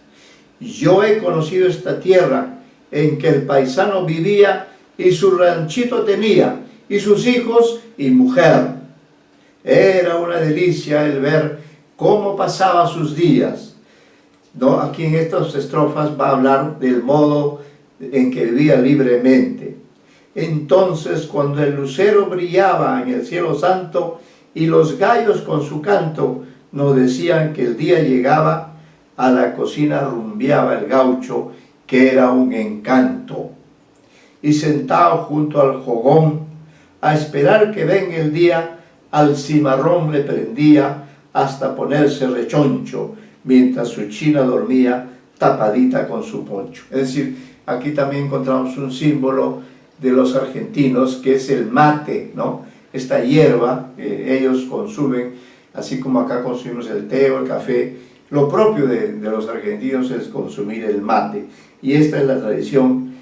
Yo he conocido esta tierra en que el paisano vivía y su ranchito tenía, y sus hijos y mujer. Era una delicia el ver cómo pasaba sus días, ¿no? Aquí en estas estrofas va a hablar del modo en que vivía libremente. Entonces, cuando el lucero brillaba en el cielo santo y los gallos con su canto nos decían que el día llegaba, a la cocina rumbeaba el gaucho, que era un encanto. Y sentado junto al fogón, a esperar que venga el día, al cimarrón le prendía hasta ponerse rechoncho, mientras su china dormía tapadita con su poncho. Es decir, aquí también encontramos un símbolo de los argentinos, que es el mate, ¿no? Esta hierba que ellos consumen, así como acá consumimos el té o el café. Lo propio de los argentinos es consumir el mate, y esta es la tradición.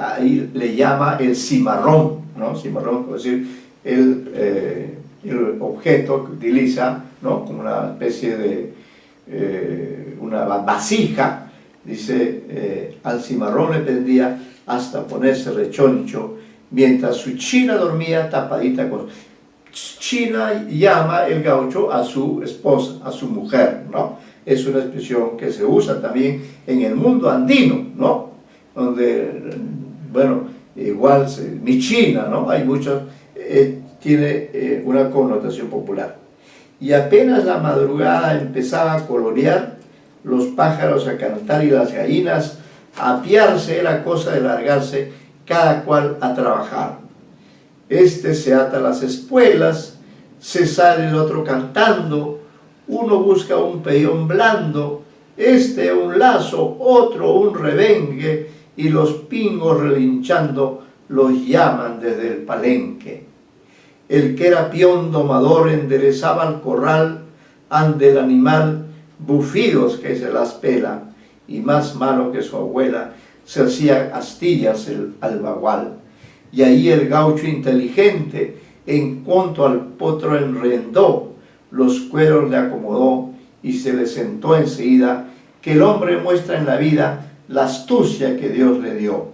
Ahí le llama el cimarrón, ¿no? Cimarrón, es decir, el objeto que utiliza, ¿no? Como una especie de una vasija. Dice, al cimarrón le prendía hasta ponerse rechoncho, mientras su china dormía tapadita con... China llama el gaucho a su esposa, a su mujer, ¿no? Es una expresión que se usa también en el mundo andino, ¿no? Donde, bueno, igual mi china, ¿no? Hay muchos, tiene una connotación popular. Y apenas la madrugada empezaba a colorear, los pájaros a cantar y las gallinas a apiarse, era cosa de largarse cada cual a trabajar. Este se ata las espuelas, se sale el otro cantando, uno busca un peón blando, este un lazo, otro un rebengue, y los pingos relinchando los llaman desde el palenque. El que era peón domador enderezaba al corral ante el animal, bufidos que se las pela, y más malo que su abuela, se hacía astillas al bagual. Y ahí el gaucho inteligente, en cuanto al potro enrendó, los cueros le acomodó y se le sentó enseguida, que el hombre muestra en la vida la astucia que Dios le dio.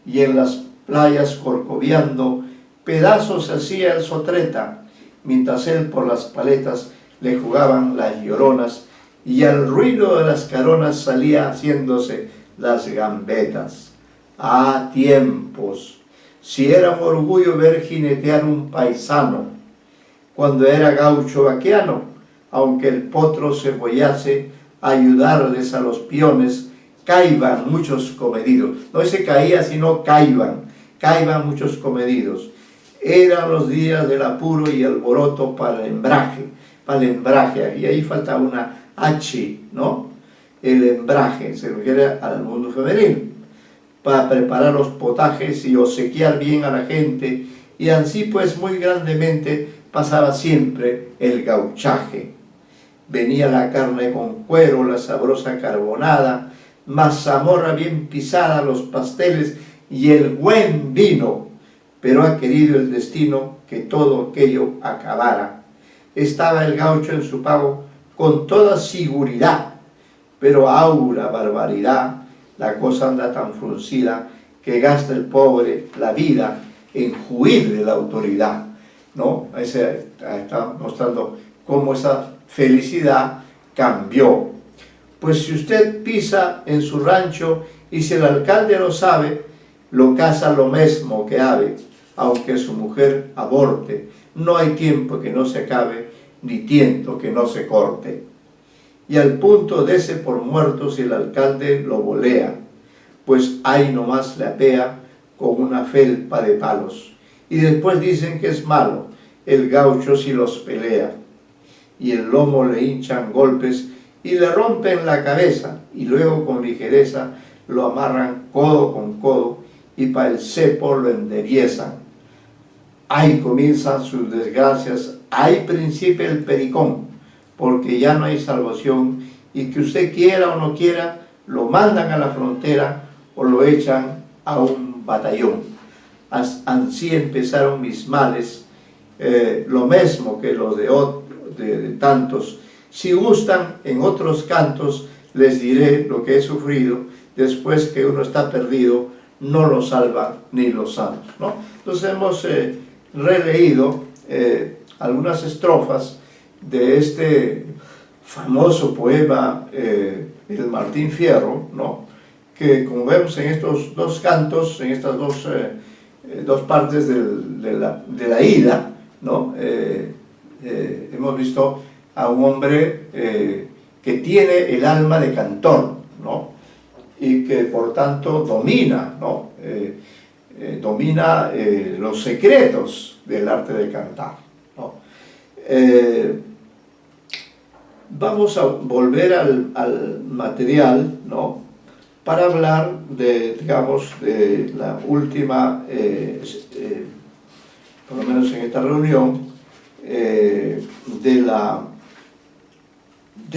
Y en las playas corcoviando, pedazos hacía el sotreta, mientras él por las paletas le jugaban las lloronas, y al ruido de las caronas salía haciéndose las gambetas. ¡Ah, tiempos! Si era un orgullo ver jinetear un paisano, cuando era gaucho vaqueano, aunque el potro se bollase, ayudarles a los peones, caiban muchos comedidos. No se caía, sino caiban muchos comedidos. Eran los días del apuro y alboroto para el embraje, y ahí falta una H, ¿no? El embraje se refiere al mundo femenino, para preparar los potajes y obsequiar bien a la gente, y así pues muy grandemente pasaba siempre el gauchaje. Venía la carne con cuero, la sabrosa carbonada, mazamorra bien pisada, los pasteles y el buen vino, pero ha querido el destino que todo aquello acabara. Estaba el gaucho en su pago con toda seguridad, pero aura barbaridad, la cosa anda tan fruncida que gasta el pobre la vida en huir de la autoridad, ¿no? Está mostrando cómo esa felicidad cambió. Pues si usted pisa en su rancho y si el alcalde lo sabe, lo caza lo mismo que ave, aunque su mujer aborte. No hay tiempo que no se acabe, ni tiento que no se corte. Y al punto dese por muerto si el alcalde lo volea, pues ahí nomás le apea con una felpa de palos. Y después dicen que es malo el gaucho si los pelea. Y el lomo le hinchan golpes y le rompen la cabeza, y luego con ligereza lo amarran codo con codo y pa' el cepo lo enderezan. Ahí comienzan sus desgracias, ahí principia el pericón, porque ya no hay salvación, y que usted quiera o no quiera, lo mandan a la frontera o lo echan a un batallón. Así empezaron mis males, lo mismo que los de tantos. Si gustan, en otros cantos les diré lo que he sufrido, después que uno está perdido, no lo salvan ni los santos, ¿no? Entonces hemos releído algunas estrofas de este famoso poema el Martín Fierro, ¿no? Que como vemos en estos dos cantos, en estas dos partes de la ida, ¿no? Hemos visto a un hombre que tiene el alma de cantor, ¿no? Y que por tanto domina, ¿no? Domina los secretos del arte de cantar, ¿no? vamos a volver al material, ¿no?, para hablar de, digamos, de la última, por lo menos en esta reunión, de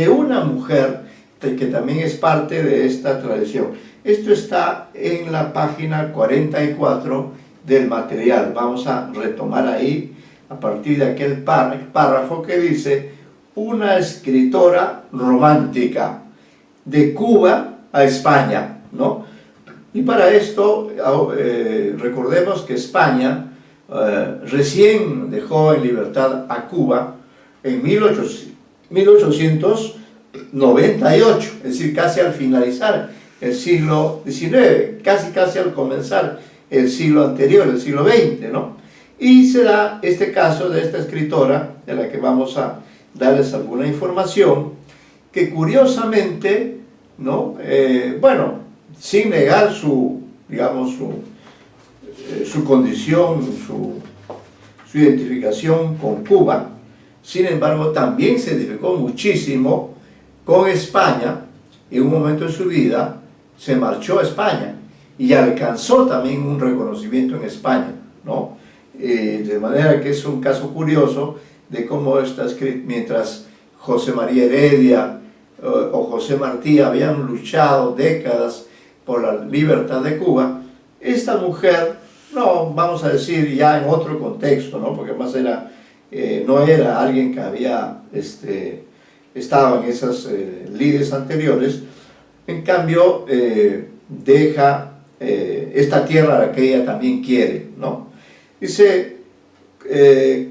una mujer que también es parte de esta tradición. Esto está en la página 44 del material. Vamos a retomar ahí, a partir de aquel párrafo que dice: una escritora romántica de Cuba a España, ¿no? Y para esto, recordemos que España recién dejó en libertad a Cuba en 1898, es decir, casi al finalizar el siglo XIX, casi al comenzar el siglo anterior, el siglo XX, ¿no? Y se da este caso de esta escritora, de la que vamos a darles alguna información, que curiosamente, ¿no?, bueno, sin negar su, digamos, su condición, su identificación con Cuba, sin embargo también se identificó muchísimo con España. Y en un momento de su vida se marchó a España y alcanzó también un reconocimiento en España, ¿no? De manera que es un caso curioso de cómo está escrito, mientras José María Heredia o José Martí habían luchado décadas por la libertad de Cuba, esta mujer, no, vamos a decir ya en otro contexto, ¿no?, porque más era, no era alguien que había estado en esas lides anteriores, en cambio deja esta tierra a la que ella también quiere, ¿no? Dice: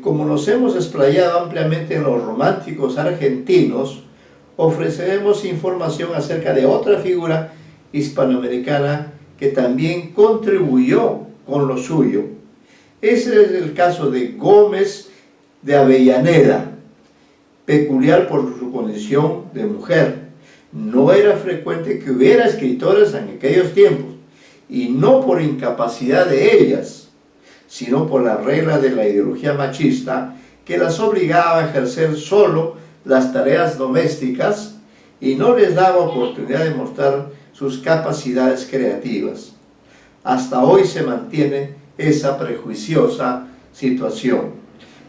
como nos hemos explayado ampliamente en los románticos argentinos, ofreceremos información acerca de otra figura hispanoamericana que también contribuyó con lo suyo. Ese es el caso de Gómez de Avellaneda, peculiar por su condición de mujer. No era frecuente que hubiera escritoras en aquellos tiempos, y no por incapacidad de ellas, sino por la regla de la ideología machista que las obligaba a ejercer solo las tareas domésticas y no les daba oportunidad de mostrar sus capacidades creativas. Hasta hoy se mantiene esa prejuiciosa situación.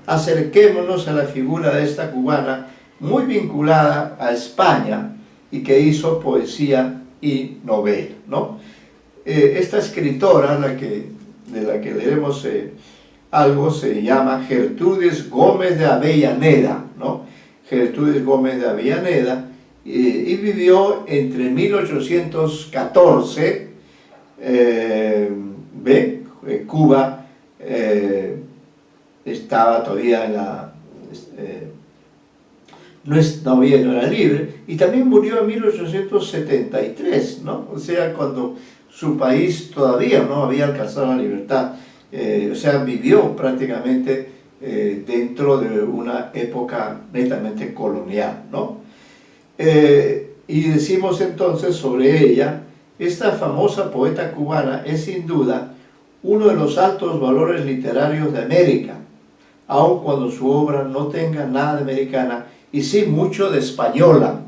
Acerquémonos a la figura de esta cubana muy vinculada a España y que hizo poesía y novela, ¿no? Esta escritora, de la que leeremos algo, se llama Gertrudis Gómez de Avellaneda, ¿no? Gertrudis Gómez de Avellaneda, y vivió entre 1814, Cuba estaba todavía en la... todavía no era libre, y también murió en 1873, ¿no? O sea, cuando su país todavía no había alcanzado la libertad, o sea, vivió prácticamente dentro de una época netamente colonial, ¿no? Y decimos entonces sobre ella: esta famosa poeta cubana es sin duda uno de los altos valores literarios de América, aun cuando su obra no tenga nada de americana y sí mucho de española.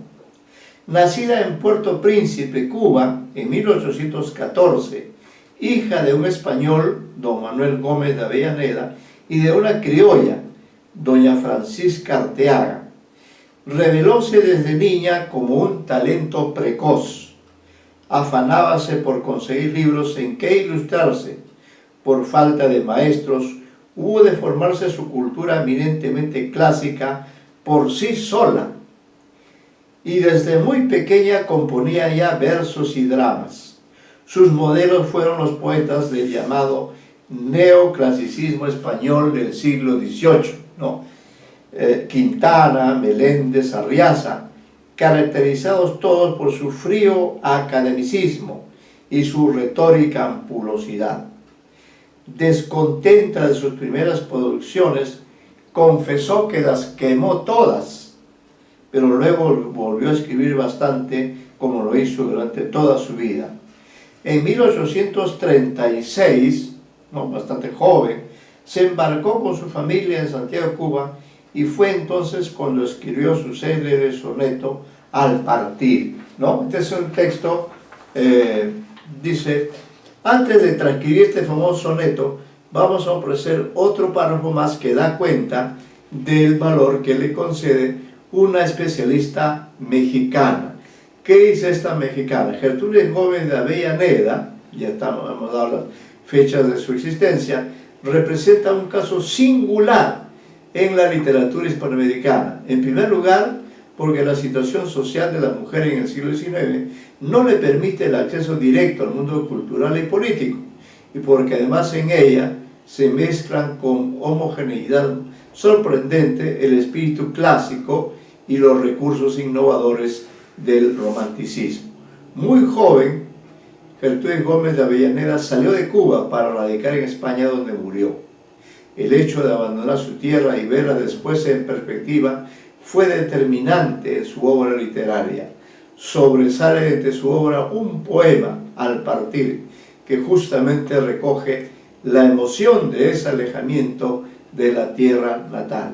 Nacida en Puerto Príncipe, Cuba, en 1814, hija de un español, don Manuel Gómez de Avellaneda, y de una criolla, doña Francisca Arteaga, revelóse desde niña como un talento precoz. Afanábase por conseguir libros en que ilustrarse. Por falta de maestros, hubo de formarse su cultura eminentemente clásica por sí sola, y desde muy pequeña componía ya versos y dramas. Sus modelos fueron los poetas del llamado neoclasicismo español del siglo XVIII, ¿no? Quintana, Meléndez, Arriaza, caracterizados todos por su frío academicismo y su retórica ampulosidad. Descontenta de sus primeras producciones, confesó que las quemó todas, pero luego volvió a escribir bastante, como lo hizo durante toda su vida. En 1836, ¿no?, bastante joven, se embarcó con su familia en Santiago, Cuba, y fue entonces cuando escribió su célebre soneto Al partir, ¿no? Este es un texto, dice: antes de transcribir este famoso soneto, vamos a ofrecer otro párrafo más que da cuenta del valor que le concede una especialista mexicana. ¿Qué dice esta mexicana? Gertrudis Gómez de Avellaneda, ya hemos dado las fechas de su existencia, representa un caso singular en la literatura hispanoamericana. En primer lugar, porque la situación social de la mujer en el siglo XIX no le permite el acceso directo al mundo cultural y político, y porque además en ella se mezclan con homogeneidad sorprendente el espíritu clásico y los recursos innovadores del romanticismo. Muy joven, Gertrudis Gómez de Avellaneda salió de Cuba para radicar en España, donde murió. El hecho de abandonar su tierra y verla después en perspectiva fue determinante en su obra literaria. Sobresale entre su obra un poema, Al partir, que justamente recoge la emoción de ese alejamiento de la tierra natal.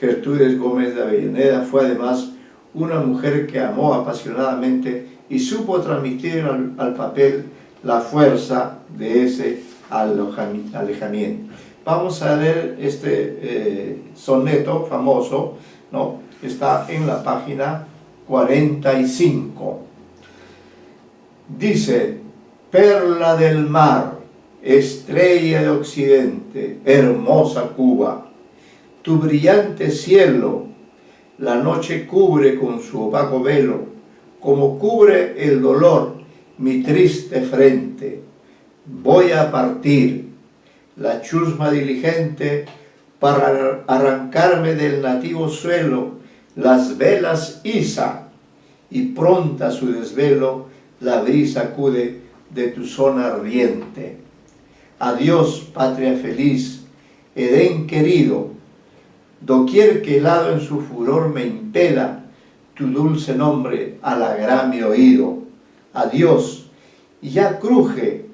Gertrudis Gómez de Avellaneda fue además una mujer que amó apasionadamente y supo transmitir al papel la fuerza de ese alejamiento. Vamos a leer este soneto famoso, ¿no? Está en la página 45. Dice: perla del mar, estrella de occidente, hermosa Cuba, tu brillante cielo la noche cubre con su opaco velo, como cubre el dolor mi triste frente. Voy a partir, la chusma diligente, para arrancarme del nativo suelo, las velas iza, y pronta su desvelo la brisa acude de tu zona ardiente. Adiós, patria feliz, Edén querido, doquier que helado en su furor me impela, tu dulce nombre halagará mi oído. Adiós, y ya cruje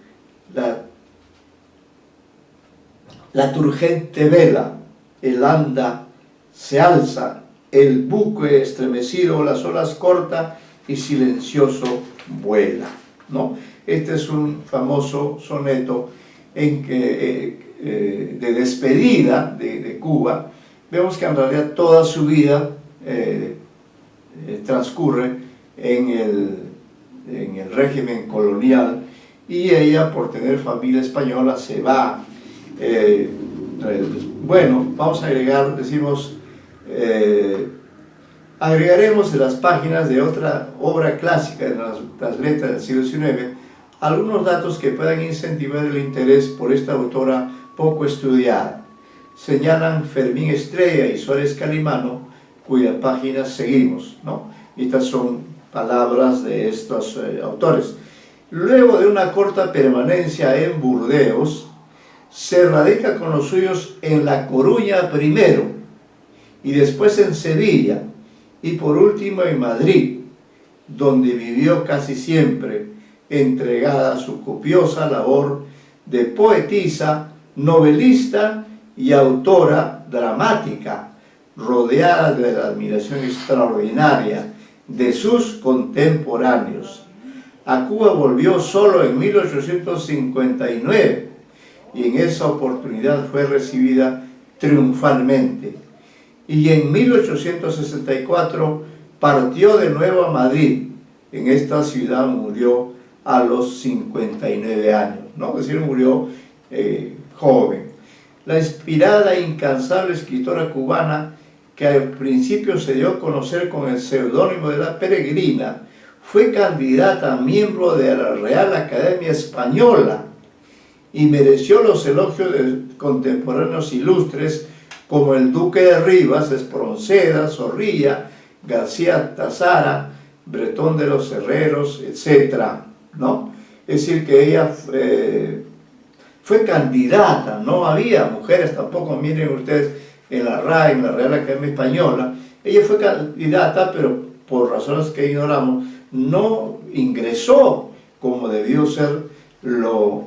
la turgente vela, el anda se alza, el buque estremecido las olas corta y silencioso vuela, ¿no? Este es un famoso soneto en que, de despedida de Cuba. Vemos que en realidad toda su vida transcurre en el régimen colonial, y ella, por tener familia española, se va. Bueno, vamos a agregar, decimos, agregaremos en las páginas de otra obra clásica de las letras del siglo XIX algunos datos que puedan incentivar el interés por esta autora poco estudiada. Señalan Fermín Estrella y Suárez Calimano, cuyas páginas seguimos, ¿no? Estas son palabras de estos autores. Luego de una corta permanencia en Burdeos, se radica con los suyos en La Coruña primero, y después en Sevilla, y por último en Madrid, donde vivió casi siempre, entregada a su copiosa labor de poetisa, novelista y autora dramática, rodeada de la admiración extraordinaria de sus contemporáneos. A Cuba volvió solo en 1859, y en esa oportunidad fue recibida triunfalmente. Y en 1864 partió de nuevo a Madrid. En esta ciudad murió a los 59 años, ¿no? Es decir, murió joven. La inspirada e incansable escritora cubana, que al principio se dio a conocer con el seudónimo de La Peregrina, fue candidata a miembro de la Real Academia Española y mereció los elogios de contemporáneos ilustres como el Duque de Rivas, Espronceda, Zorrilla, García Tazara, Bretón de los Herreros, etc., ¿no? Es decir, que ella fue candidata, no había mujeres tampoco, miren ustedes, en la RAE, en la Real Academia Española. Ella fue candidata, pero por razones que ignoramos, no ingresó como debió ser lo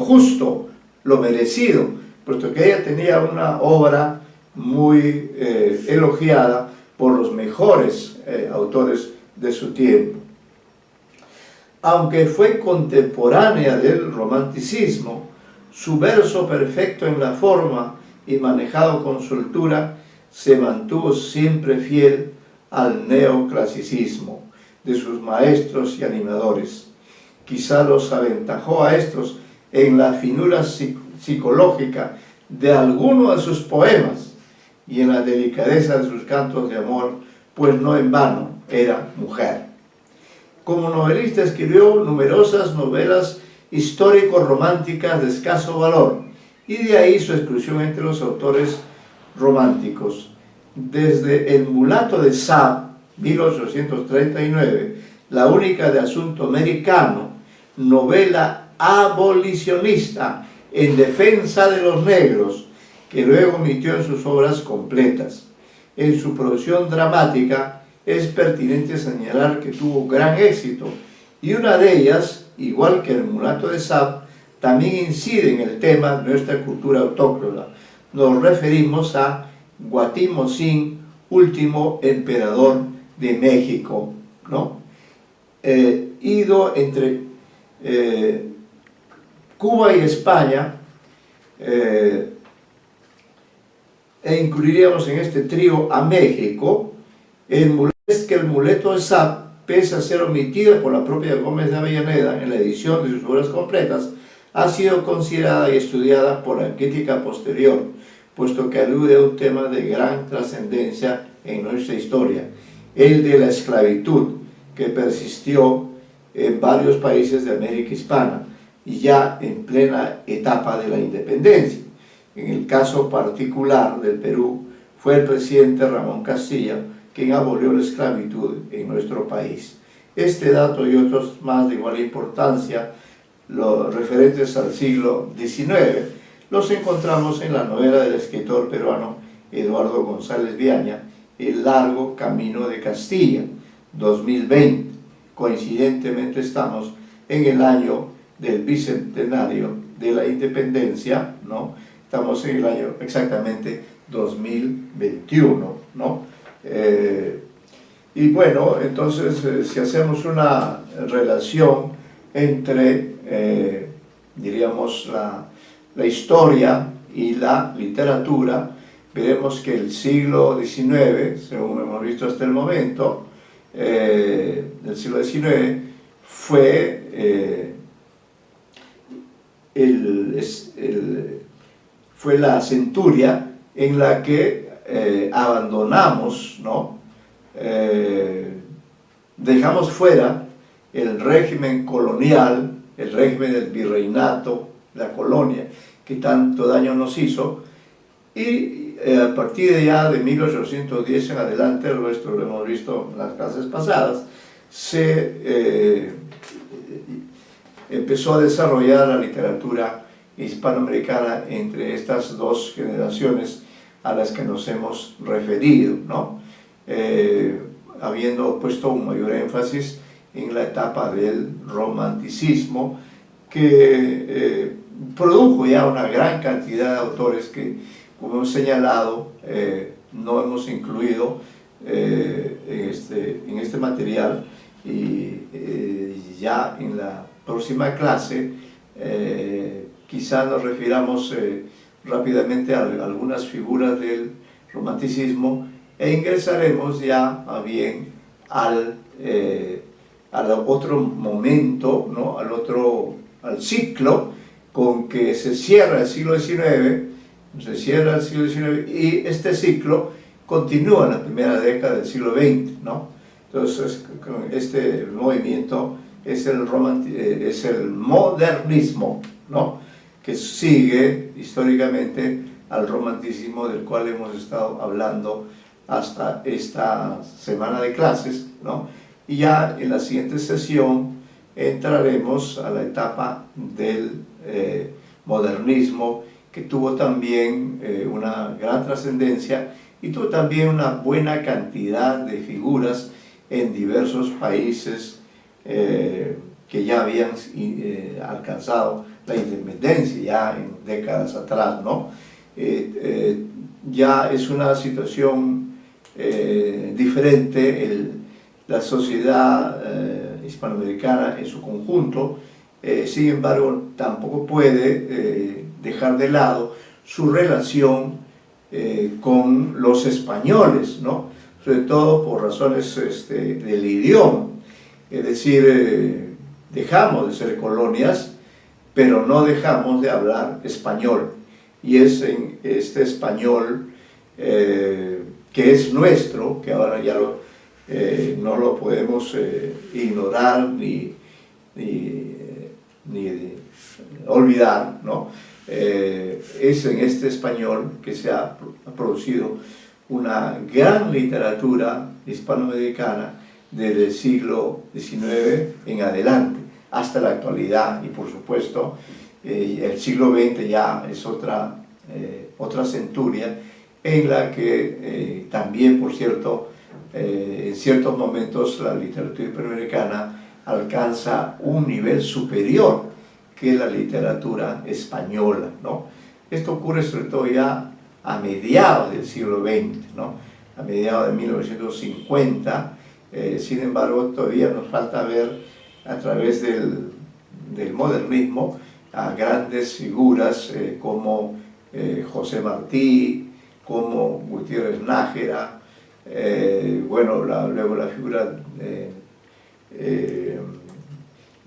justo, lo merecido, puesto que ella tenía una obra muy elogiada por los mejores autores de su tiempo. Aunque fue contemporánea del romanticismo, su verso perfecto en la forma y manejado con soltura se mantuvo siempre fiel al neoclasicismo de sus maestros y animadores. Quizá los aventajó a estos en la finura psicológica de algunos de sus poemas y en la delicadeza de sus cantos de amor, pues no en vano era mujer. Como novelista escribió numerosas novelas histórico-románticas de escaso valor, y de ahí su exclusión entre los autores románticos. Desde El mulato de Sab, 1839, la única de asunto americano, novela abolicionista en defensa de los negros, que luego omitió en sus obras completas. En su producción dramática es pertinente señalar que tuvo gran éxito, y una de ellas, igual que El mulato de Sab, también incide en el tema de nuestra cultura autóctona. Nos referimos a Guatimozín, último emperador de México, ¿no? Ido entre Cuba y España, e incluiríamos en este trío a México. Es que el muleto de Sab, pese a ser omitido por la propia Gómez de Avellaneda en la edición de sus obras completas, ha sido considerada y estudiada por la crítica posterior, puesto que alude a un tema de gran trascendencia en nuestra historia, el de la esclavitud, que persistió en varios países de América Hispana y ya en plena etapa de la independencia. En el caso particular del Perú, fue el presidente Ramón Castilla quien abolió la esclavitud en nuestro país. Este dato y otros más de igual importancia, los referentes al siglo XIX, los encontramos en la novela del escritor peruano Eduardo González Viaña, El largo camino de Castilla, 2020. Coincidentemente estamos en el año del bicentenario de la independencia, ¿no? Estamos en el año exactamente 2021, ¿no? Y bueno, entonces si hacemos una relación entre, diríamos, la historia y la literatura, veremos que el siglo XIX, según hemos visto hasta el momento, el siglo XIX fue, fue la centuria en la que abandonamos, ¿no? Dejamos fuera el régimen colonial, el régimen del virreinato, la colonia, que tanto daño nos hizo, y a partir de ya de 1810 en adelante, el resto lo hemos visto en las clases pasadas, se empezó a desarrollar la literatura hispanoamericana entre estas dos generaciones a las que nos hemos referido, ¿no? Habiendo puesto un mayor énfasis en la etapa del romanticismo, que produjo ya una gran cantidad de autores que, como hemos señalado, no hemos incluido en este material, y ya en la próxima clase quizá nos refiramos rápidamente a algunas figuras del romanticismo, e ingresaremos ya bien al otro momento, ¿no? al ciclo con que se cierra el siglo XIX, y este ciclo continúa en la primera década del siglo XX, ¿no? Entonces, este movimiento es el modernismo, ¿no? Que sigue históricamente al romanticismo del cual hemos estado hablando hasta esta semana de clases, ¿no? Y ya en la siguiente sesión entraremos a la etapa del modernismo, que tuvo también una gran trascendencia y tuvo también una buena cantidad de figuras en diversos países que ya habían alcanzado la independencia ya en décadas atrás, ¿no? ya es una situación diferente. La sociedad hispanoamericana en su conjunto, sin embargo, tampoco puede dejar de lado su relación con los españoles, ¿no? Sobre todo por razones del idioma. Es decir, dejamos de ser colonias, pero no dejamos de hablar español. Y es en este español que es nuestro, que ahora ya no lo podemos ignorar ni olvidar, ¿no? Es en este español que se ha producido una gran literatura hispanoamericana desde el siglo XIX en adelante, hasta la actualidad, y por supuesto el siglo XX ya es otra centuria en la que también, por cierto, en ciertos momentos la literatura hispanoamericana alcanza un nivel superior que la literatura española, ¿no? Esto ocurre sobre todo ya a mediados del siglo XX, ¿no? A mediados de 1950, sin embargo todavía nos falta ver a través del modernismo a grandes figuras como José Martí, como Gutiérrez Nájera, bueno, luego la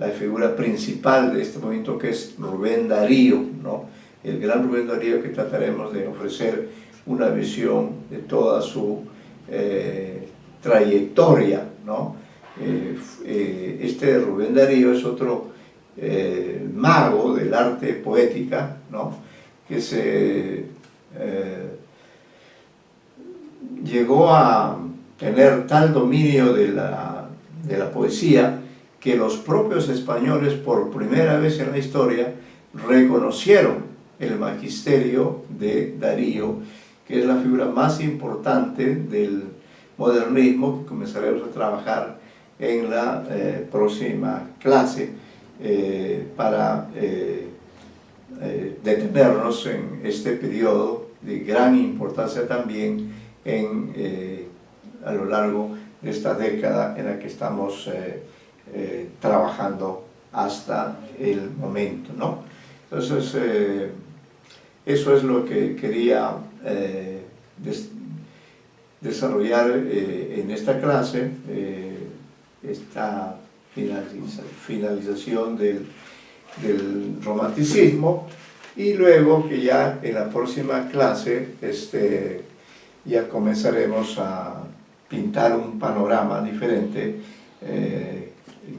figura principal de este movimiento, que es Rubén Darío, ¿no? El gran Rubén Darío, que trataremos de ofrecer una visión de toda su trayectoria, ¿no? Este Rubén Darío es otro mago del arte poética, ¿no? Que llegó a tener tal dominio de la poesía que los propios españoles, por primera vez en la historia, reconocieron el magisterio de Darío, que es la figura más importante del modernismo, que comenzaremos a trabajar en la próxima clase para detenernos en este periodo de gran importancia también a lo largo de esta década en la que estamos trabajando hasta el momento, ¿no? Entonces, eso es lo que quería desarrollar en esta clase, esta finalización del romanticismo, y luego que ya en la próxima clase ya comenzaremos a pintar un panorama diferente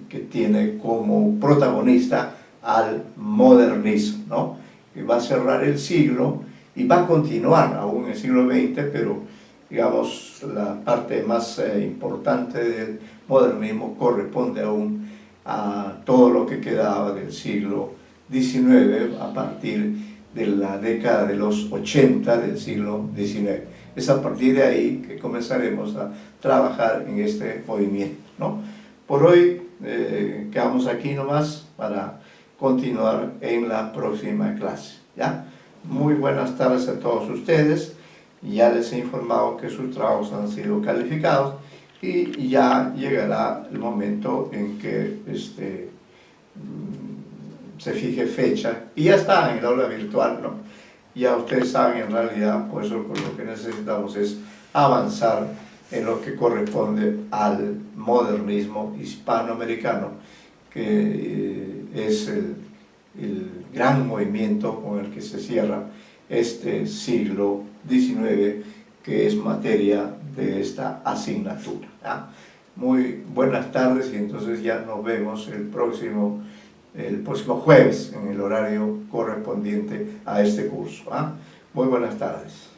que tiene como protagonista al modernismo, ¿no? Que va a cerrar el siglo y va a continuar aún en el siglo XX, pero digamos la parte más importante del modernismo corresponde aún a todo lo que quedaba del siglo XIX a partir de la década de los 80 del siglo XIX. Es a partir de ahí que comenzaremos a trabajar en este movimiento, ¿no? Por hoy quedamos aquí nomás para continuar en la próxima clase, ¿ya? Muy buenas tardes a todos ustedes. Ya les he informado que sus trabajos han sido calificados y ya llegará el momento en que se fije fecha, y ya está en el aula virtual, ¿no? Ya ustedes saben, en realidad, por eso lo que necesitamos es avanzar en lo que corresponde al modernismo hispanoamericano, que es el gran movimiento con el que se cierra este siglo XIX, que es materia de esta asignatura, ¿ya? Muy buenas tardes, y entonces ya nos vemos el próximo jueves en el horario correspondiente a este curso, ¿ah? Muy buenas tardes.